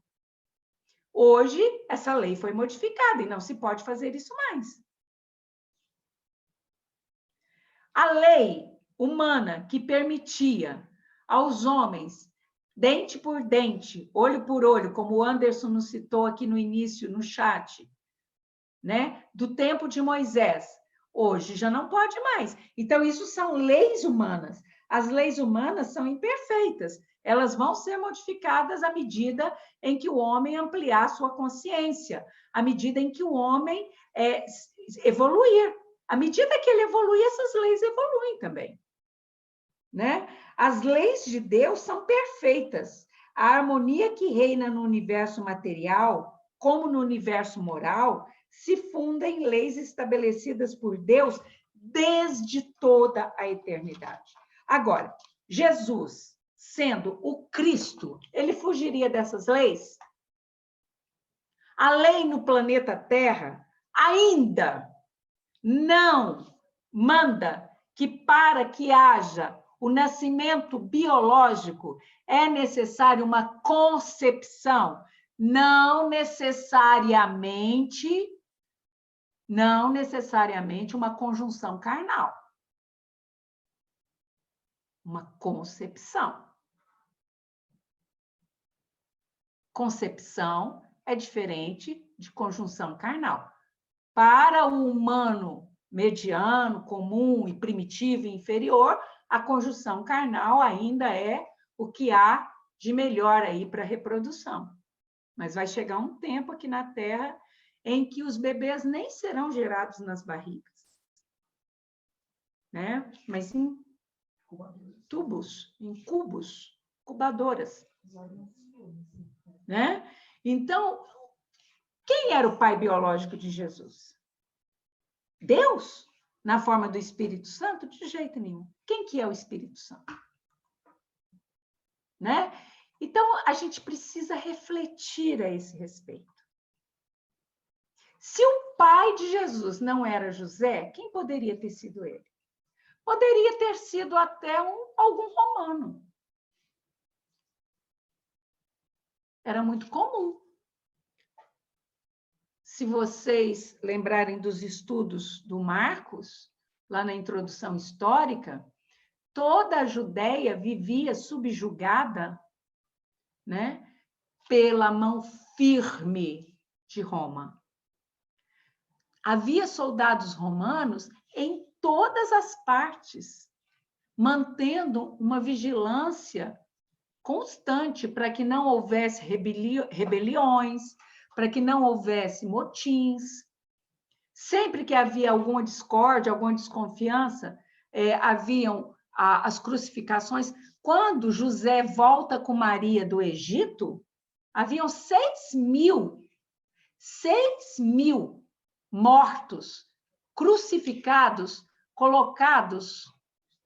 Hoje, essa lei foi modificada e não se pode fazer isso mais. A lei humana que permitia aos homens, dente por dente, olho por olho, como o Anderson nos citou aqui no início, no chat, né? Do tempo de Moisés, hoje já não pode mais. Então, isso são leis humanas. As leis humanas são imperfeitas. Elas vão ser modificadas à medida em que o homem ampliar sua consciência, à medida em que o homem evoluir. À medida que ele evolui, essas leis evoluem também. Né? As leis de Deus são perfeitas. A harmonia que reina no universo material, como no universo moral, se funda em leis estabelecidas por Deus desde toda a eternidade. Agora, Jesus, sendo o Cristo, ele fugiria dessas leis? A lei no planeta Terra ainda não manda que para que haja o nascimento biológico é necessário uma concepção, não necessariamente uma conjunção carnal. Uma concepção. Concepção é diferente de conjunção carnal. Para o humano mediano, comum e primitivo e inferior, a conjunção carnal ainda é o que há de melhor aí para a reprodução. Mas vai chegar um tempo aqui na Terra em que os bebês nem serão gerados nas barrigas, né? Mas em tubos, em cubos, cubadoras, né? Então, quem era o pai biológico de Jesus? Deus? Na forma do Espírito Santo? De jeito nenhum. Quem que é o Espírito Santo? Né? Então, a gente precisa refletir a esse respeito. Se o pai de Jesus não era José, quem poderia ter sido ele? Poderia ter sido até algum romano. Era muito comum. Se vocês lembrarem dos estudos do Marcos, lá na introdução histórica, toda a Judéia vivia subjugada, né, pela mão firme de Roma. Havia soldados romanos em todas as partes, mantendo uma vigilância constante para que não houvesse rebeliões, para que não houvesse motins. Sempre que havia alguma discórdia, alguma desconfiança, haviam as crucificações. Quando José volta com Maria do Egito, haviam 6.000 mortos, crucificados, colocados,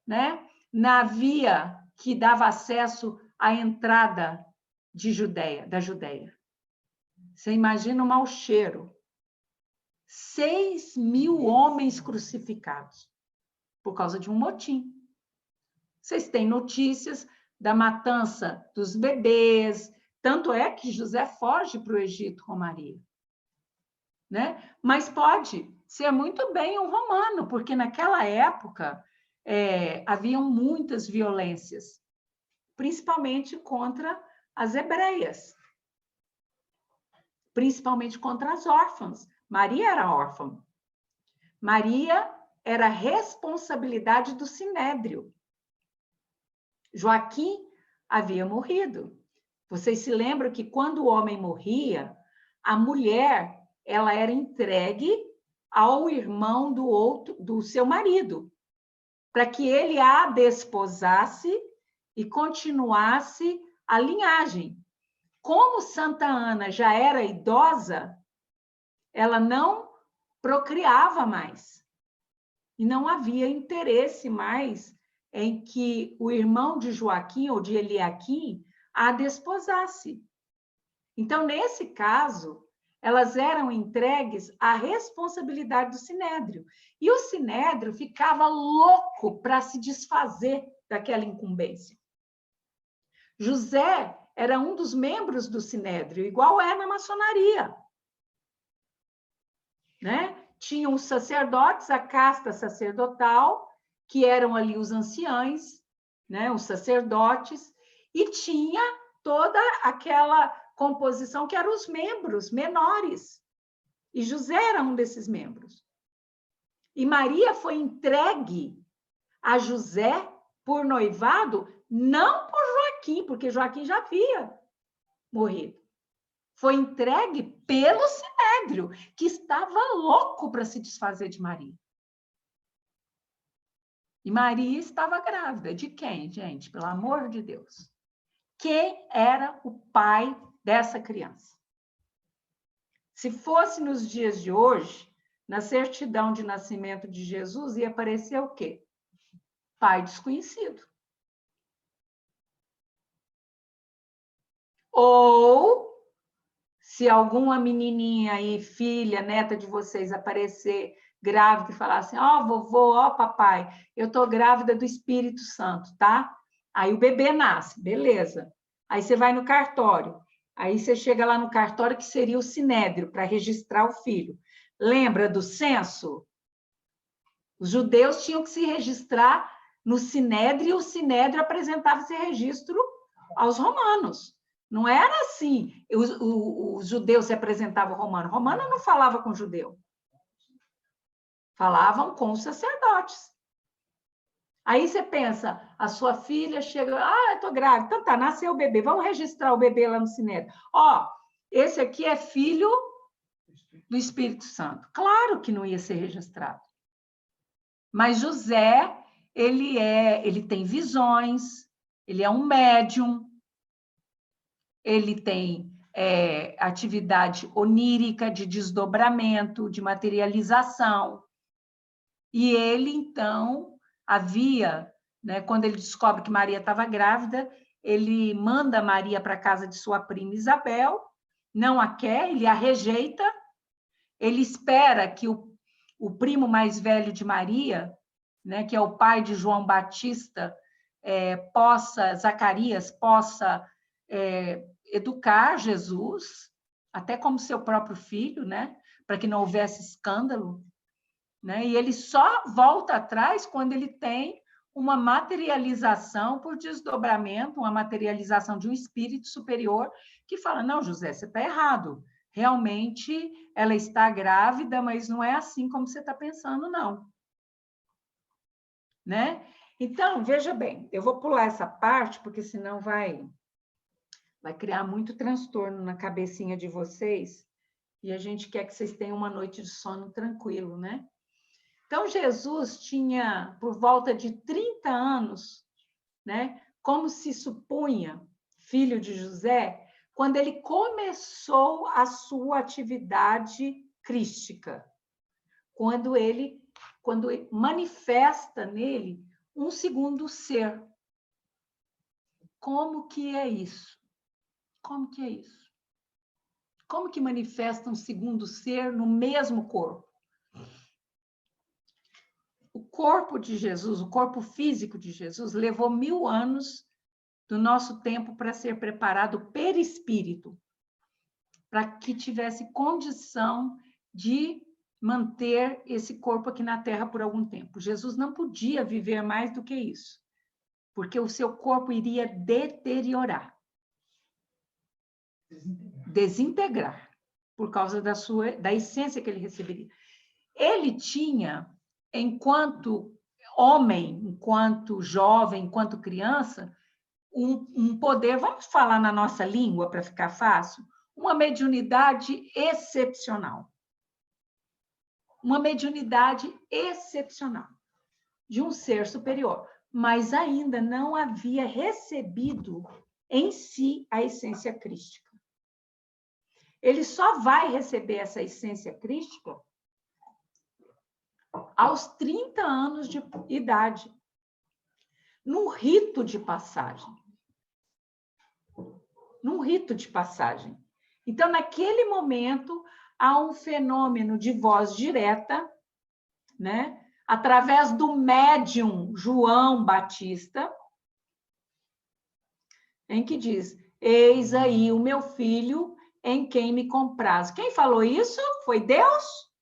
né, na via que dava acesso à entrada da Judéia. Você imagina o mau cheiro. 6.000 homens crucificados por causa de um motim. Vocês têm notícias da matança dos bebês, tanto é que José foge para o Egito com Maria. Né? Mas pode ser muito bem um romano, porque naquela época haviam muitas violências, principalmente contra as hebreias, principalmente contra as órfãs. Maria era órfã. Maria era responsabilidade do Sinédrio. Joaquim havia morrido. Vocês se lembram que quando o homem morria, a mulher ela era entregue ao irmão do seu marido, para que ele a desposasse e continuasse a linhagem. Como Santa Ana já era idosa, ela não procriava mais. E não havia interesse mais em que o irmão de Joaquim ou de Eliaquim a desposasse. Então, nesse caso, elas eram entregues à responsabilidade do Sinédrio. E o Sinédrio ficava louco para se desfazer daquela incumbência. José era um dos membros do Sinédrio, igual é na maçonaria. Né? Tinham os sacerdotes, a casta sacerdotal, que eram ali os anciães, né? Os sacerdotes, e tinha toda aquela composição que eram os membros menores. E José era um desses membros. E Maria foi entregue a José por noivado, não por Joaquim, porque Joaquim já havia morrido. Foi entregue pelo Sinédrio, que estava louco para se desfazer de Maria. E Maria estava grávida. De quem, gente? Pelo amor de Deus. Quem era o pai dessa criança? Se fosse nos dias de hoje, na certidão de nascimento de Jesus, ia aparecer o quê? Pai desconhecido. Ou, se alguma menininha aí, filha, neta de vocês, aparecer grávida e falar assim, ó, vovô, ó, papai, eu tô grávida do Espírito Santo, tá? Aí o bebê nasce, beleza. Aí você vai no cartório. Aí você chega lá no cartório, que seria o Sinédrio, para registrar o filho. Lembra do censo? Os judeus tinham que se registrar no Sinédrio, e o Sinédrio apresentava esse registro aos romanos. Não era assim, os judeus se apresentavam ao romano. O romano não falava com o judeu. Falavam com os sacerdotes. Aí você pensa, a sua filha chega, eu tô grávida, então tá, nasceu o bebê, vamos registrar o bebê lá no Sinédrio. Ó, esse aqui é filho do Espírito Santo. Claro que não ia ser registrado. Mas José, ele tem visões, ele é um médium, ele tem atividade onírica, de desdobramento, de materialização. E ele, então, havia, né, quando ele descobre que Maria estava grávida, ele manda Maria para a casa de sua prima Isabel, não a quer, ele a rejeita, ele espera que o primo mais velho de Maria, né, que é o pai de João Batista, Zacarias possa educar Jesus, até como seu próprio filho, né, para que não houvesse escândalo. Né? E ele só volta atrás quando ele tem uma materialização por desdobramento, uma materialização de um espírito superior que fala, não, José, você está errado. Realmente ela está grávida, mas não é assim como você está pensando, não. Né? Então, veja bem, eu vou pular essa parte, porque senão vai Vai criar muito transtorno na cabecinha de vocês, e a gente quer que vocês tenham uma noite de sono tranquilo, né? Então, Jesus tinha por volta de 30 anos, né? Como se supunha, filho de José, quando ele começou a sua atividade crística, quando manifesta nele um segundo ser. Como que é isso? Como que é isso? Como que manifesta um segundo ser no mesmo corpo? O corpo de Jesus, o corpo físico de Jesus, levou 1000 anos do nosso tempo para ser preparado perispírito, para que tivesse condição de manter esse corpo aqui na Terra por algum tempo. Jesus não podia viver mais do que isso, porque o seu corpo iria deteriorar, desintegrar, por causa da essência que ele receberia. Ele tinha, enquanto homem, enquanto jovem, enquanto criança, um poder, vamos falar na nossa língua para ficar fácil, uma mediunidade excepcional. Uma mediunidade excepcional de um ser superior, mas ainda não havia recebido em si a essência crística. Ele só vai receber essa essência crística aos 30 anos de idade, num rito de passagem. Num rito de passagem. Então, naquele momento, há um fenômeno de voz direta, né? Através do médium João Batista, em que diz: eis aí o meu filho em quem me compraz. Quem falou isso? Foi Deus?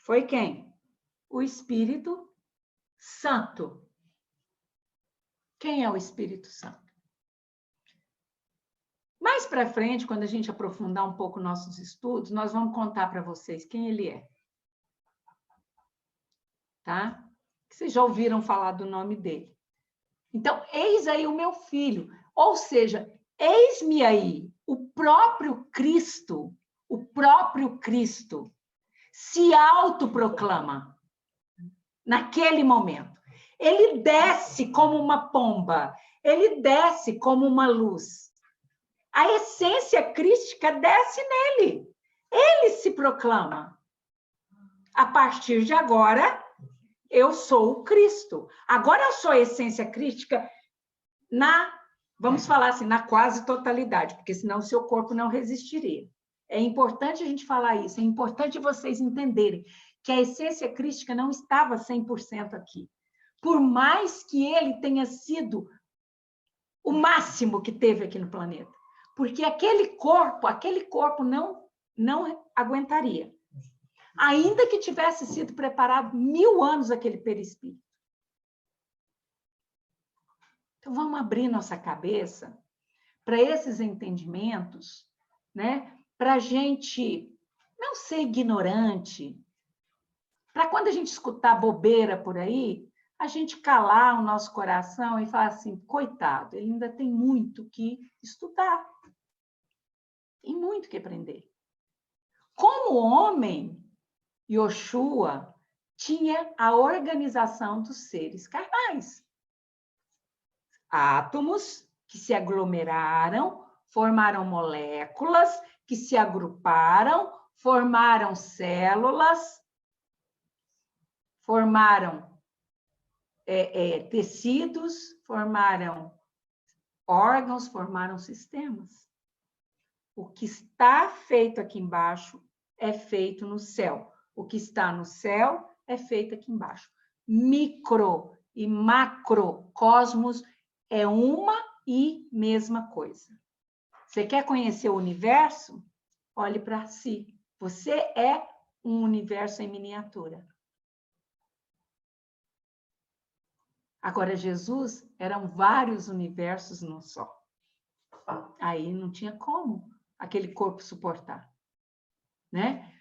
Foi quem? O Espírito Santo. Quem é o Espírito Santo? Mais para frente, quando a gente aprofundar um pouco nossos estudos, nós vamos contar para vocês quem ele é. Tá? Vocês já ouviram falar do nome dele. Então, eis aí o meu filho. Ou seja, eis-me aí, o próprio Cristo se autoproclama naquele momento. Ele desce como uma pomba, ele desce como uma luz. A essência crística desce nele. Ele se proclama. A partir de agora, eu sou o Cristo. Agora eu sou a essência crística vamos falar assim, na quase totalidade, porque senão o seu corpo não resistiria. É importante a gente falar isso, é importante vocês entenderem que a essência crística não estava 100% aqui. Por mais que ele tenha sido o máximo que teve aqui no planeta. Porque aquele corpo não aguentaria. Ainda que tivesse sido preparado 1000 anos aquele perispírito. Então, vamos abrir nossa cabeça para esses entendimentos, né? Para a gente não ser ignorante, para quando a gente escutar bobeira por aí, a gente calar o nosso coração e falar assim, coitado, ele ainda tem muito que estudar, tem muito que aprender. Como homem, Yoshua tinha a organização dos seres carnais. Átomos que se aglomeraram, formaram moléculas, que se agruparam, formaram células, formaram tecidos, formaram órgãos, formaram sistemas. O que está feito aqui embaixo é feito no céu. O que está no céu é feito aqui embaixo. Micro e macrocosmos é uma e mesma coisa. Você quer conhecer o universo? Olhe para si. Você é um universo em miniatura. Agora, Jesus eram vários universos num só. Aí não tinha como aquele corpo suportar, né?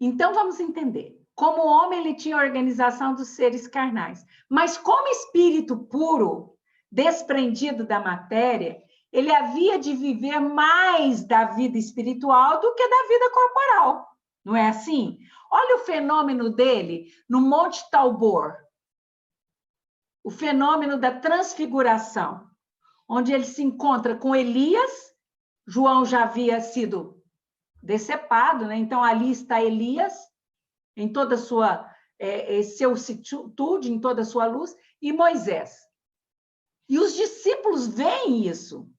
Então, vamos entender. Como homem, ele tinha a organização dos seres carnais. Mas como espírito puro, desprendido da matéria, ele havia de viver mais da vida espiritual do que da vida corporal. Não é assim? Olha o fenômeno dele no Monte Tabor. O fenômeno da transfiguração, onde ele se encontra com Elias. João já havia sido decepado, né? Então ali está Elias, em toda a sua excelsitude, em toda a sua luz, e Moisés. E os discípulos veem isso.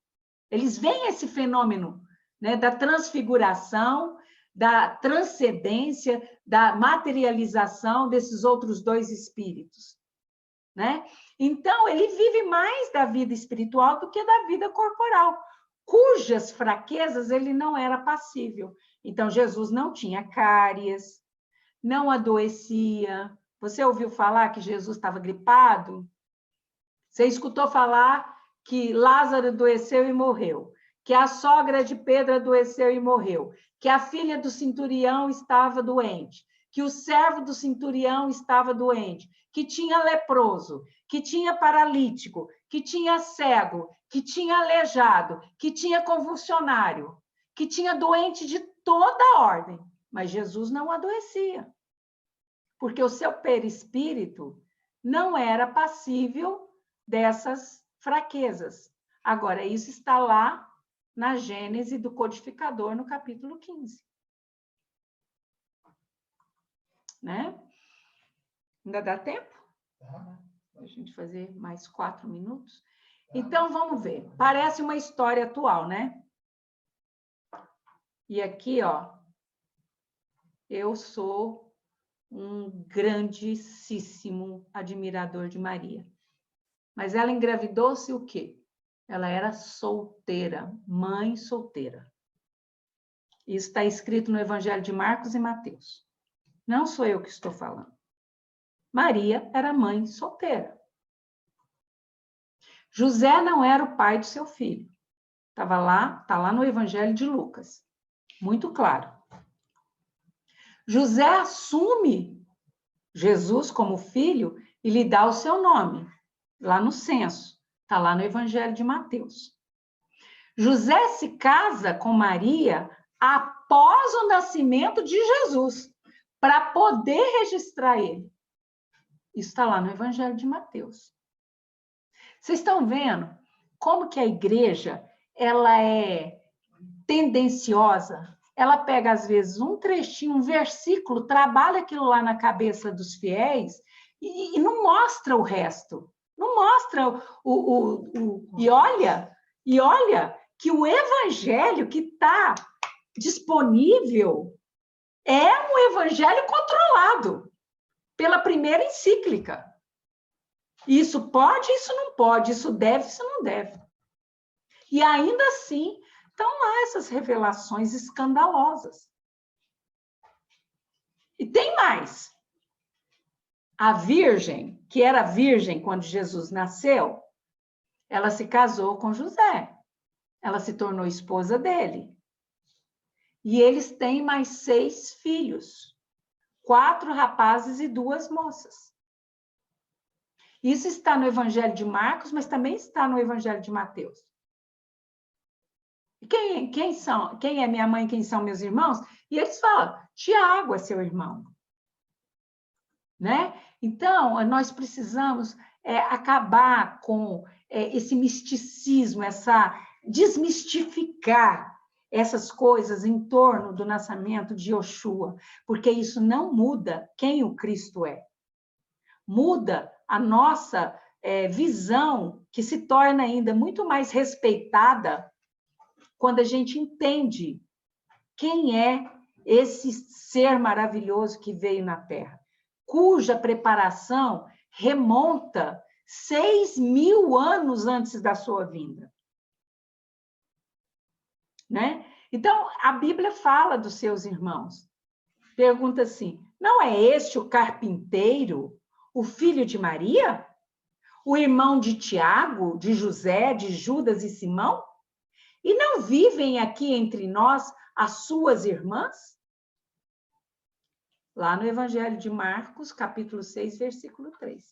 Eles veem esse fenômeno, né, da transfiguração, da transcendência, da materialização desses outros dois espíritos, né? Então, ele vive mais da vida espiritual do que da vida corporal, cujas fraquezas ele não era passível. Então, Jesus não tinha cáries, não adoecia. Você ouviu falar que Jesus estava gripado? Você escutou falar que Lázaro adoeceu e morreu, que a sogra de Pedro adoeceu e morreu, que a filha do centurião estava doente, que o servo do centurião estava doente, que tinha leproso, que tinha paralítico, que tinha cego, que tinha aleijado, que tinha convulsionário, que tinha doente de toda a ordem. Mas Jesus não adoecia, porque o seu perispírito não era passível dessas fraquezas. Agora, isso está lá na Gênese do Codificador, no capítulo 15. Né? Ainda dá tempo? A gente fazer mais 4 minutos? Então, vamos ver. Parece uma história atual, né? E aqui, ó, eu sou um grandíssimo admirador de Maria. Mas ela engravidou-se o quê? Ela era solteira, mãe solteira. Isso está escrito no Evangelho de Marcos e Mateus. Não sou eu que estou falando. Maria era mãe solteira. José não era o pai do seu filho. Está lá no Evangelho de Lucas. Muito claro. José assume Jesus como filho e lhe dá o seu nome, lá no censo. Está lá no Evangelho de Mateus. José se casa com Maria após o nascimento de Jesus, para poder registrar ele. Isso está lá no Evangelho de Mateus. Vocês estão vendo como que a igreja ela é tendenciosa? Ela pega, às vezes, um trechinho, um versículo, trabalha aquilo lá na cabeça dos fiéis e não mostra o resto. Não mostra e olha que o evangelho que está disponível é um evangelho controlado pela primeira encíclica. Isso pode, isso não pode, isso deve, isso não deve. E ainda assim, estão lá essas revelações escandalosas. E tem mais. A virgem, que era virgem quando Jesus nasceu, ela se casou com José. Ela se tornou esposa dele. E eles têm mais 6 filhos. 4 rapazes e 2 moças. Isso está no Evangelho de Marcos, mas também está no Evangelho de Mateus. E quem é minha mãe, quem são meus irmãos? E eles falam, Tiago é seu irmão. Né? Então, nós precisamos acabar com esse misticismo, desmistificar essas coisas em torno do nascimento de Yoshua, porque isso não muda quem o Cristo é. Muda a nossa visão, que se torna ainda muito mais respeitada quando a gente entende quem é esse ser maravilhoso que veio na Terra, cuja preparação remonta 6.000 anos antes da sua vinda. Né? Então, a Bíblia fala dos seus irmãos. Pergunta assim, não é este o carpinteiro, o filho de Maria? O irmão de Tiago, de José, de Judas e Simão? E não vivem aqui entre nós as suas irmãs? Lá no Evangelho de Marcos, capítulo 6, versículo 3.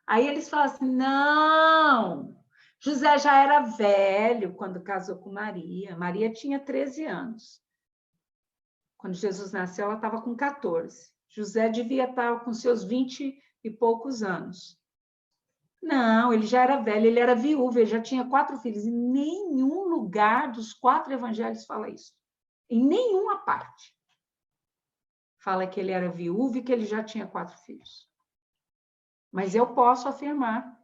Aí eles falam assim, não, José já era velho quando casou com Maria. Maria tinha 13 anos. Quando Jesus nasceu, ela estava com 14. José devia estar com seus 20 e poucos anos. Não, ele já era velho, ele era viúvo, ele já tinha 4 filhos. Em nenhum lugar dos 4 evangelhos fala isso. Em nenhuma parte. Fala que ele era viúvo e que ele já tinha 4 filhos. Mas eu posso afirmar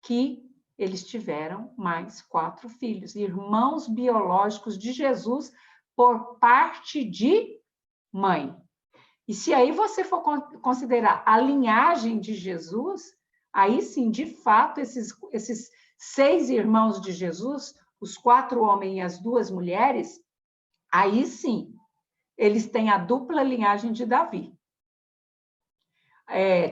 que eles tiveram mais 4 filhos, irmãos biológicos de Jesus por parte de mãe. E se aí você for considerar a linhagem de Jesus, aí sim, de fato, esses 6 irmãos de Jesus, os 4 homens e as 2 mulheres, aí sim, eles têm a dupla linhagem de Davi.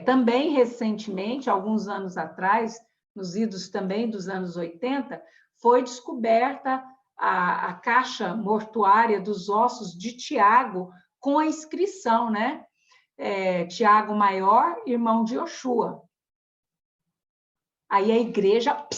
Também, recentemente, alguns anos atrás, nos idos também dos anos 80, foi descoberta a caixa mortuária dos ossos de Tiago, com a inscrição, né? Tiago Maior, irmão de Yoshua. Aí a igreja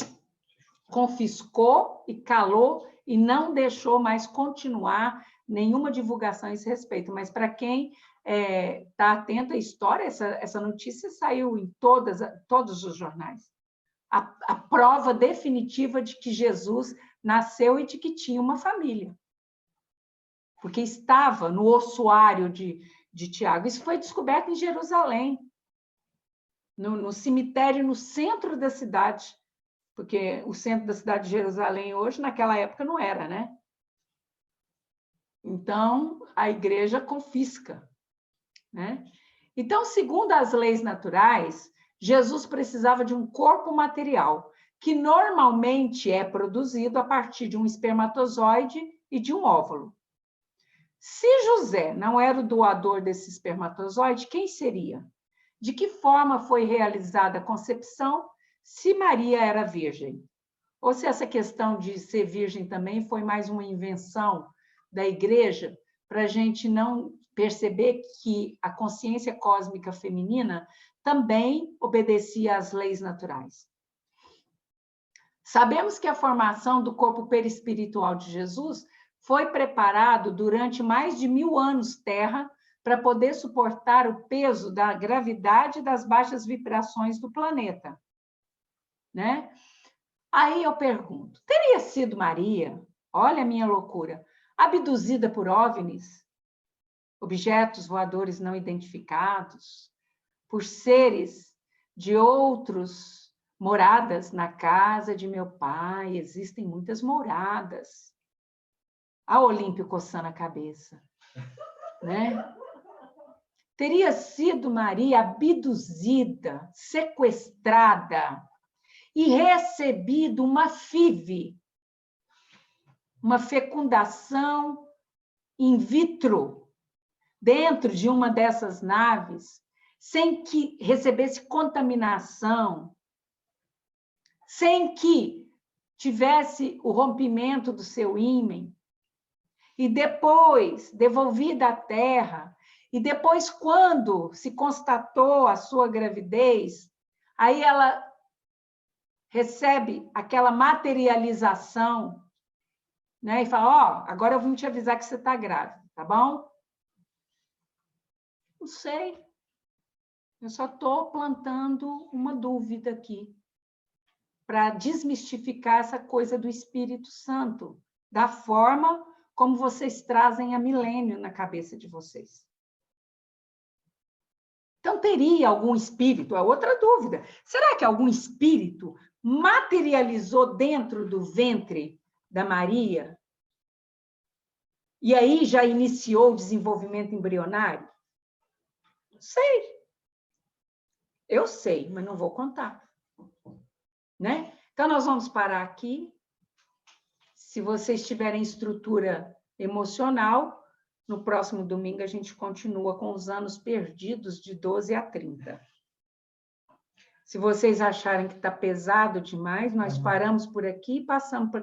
confiscou e calou e não deixou mais continuar nenhuma divulgação a esse respeito. Mas para quem está atento à história, essa notícia saiu em todos os jornais. A prova definitiva de que Jesus nasceu e de que tinha uma família. Porque estava no ossuário de Tiago. Isso foi descoberto em Jerusalém, no cemitério no centro da cidade, porque o centro da cidade de Jerusalém hoje, naquela época, não era, né? Então, a igreja confisca, né? Então, segundo as leis naturais, Jesus precisava de um corpo material, que normalmente é produzido a partir de um espermatozoide e de um óvulo. Se José não era o doador desse espermatozoide, quem seria? De que forma foi realizada a concepção, se Maria era virgem? Ou se essa questão de ser virgem também foi mais uma invenção da igreja, para a gente não perceber que a consciência cósmica feminina também obedecia às leis naturais. Sabemos que a formação do corpo perispiritual de Jesus foi preparado durante mais de 1000 anos terra para poder suportar o peso da gravidade e das baixas vibrações do planeta, né? Aí eu pergunto, teria sido Maria, olha a minha loucura, abduzida por OVNIs, objetos voadores não identificados, por seres de outros moradas na casa de meu pai? Existem muitas moradas. A Olímpio coçando a cabeça, né? Teria sido Maria abduzida, sequestrada e recebido uma FIV, uma fecundação in vitro, dentro de uma dessas naves, sem que recebesse contaminação, sem que tivesse o rompimento do seu ímen, e depois devolvida à Terra, e depois, quando se constatou a sua gravidez, aí ela recebe aquela materialização, né? E fala, agora eu vim te avisar que você está grávida, tá bom? Não sei. Eu só estou plantando uma dúvida aqui, para desmistificar essa coisa do Espírito Santo, da forma como vocês trazem há milênio na cabeça de vocês. Então, teria algum espírito? É outra dúvida. Será que algum espírito materializou dentro do ventre da Maria? E aí já iniciou o desenvolvimento embrionário? Não sei. Eu sei, mas não vou contar. Né? Então, nós vamos parar aqui. Se vocês tiverem estrutura emocional, no próximo domingo a gente continua com os anos perdidos de 12 a 30. Se vocês acharem que está pesado demais, nós paramos por aqui e passamos para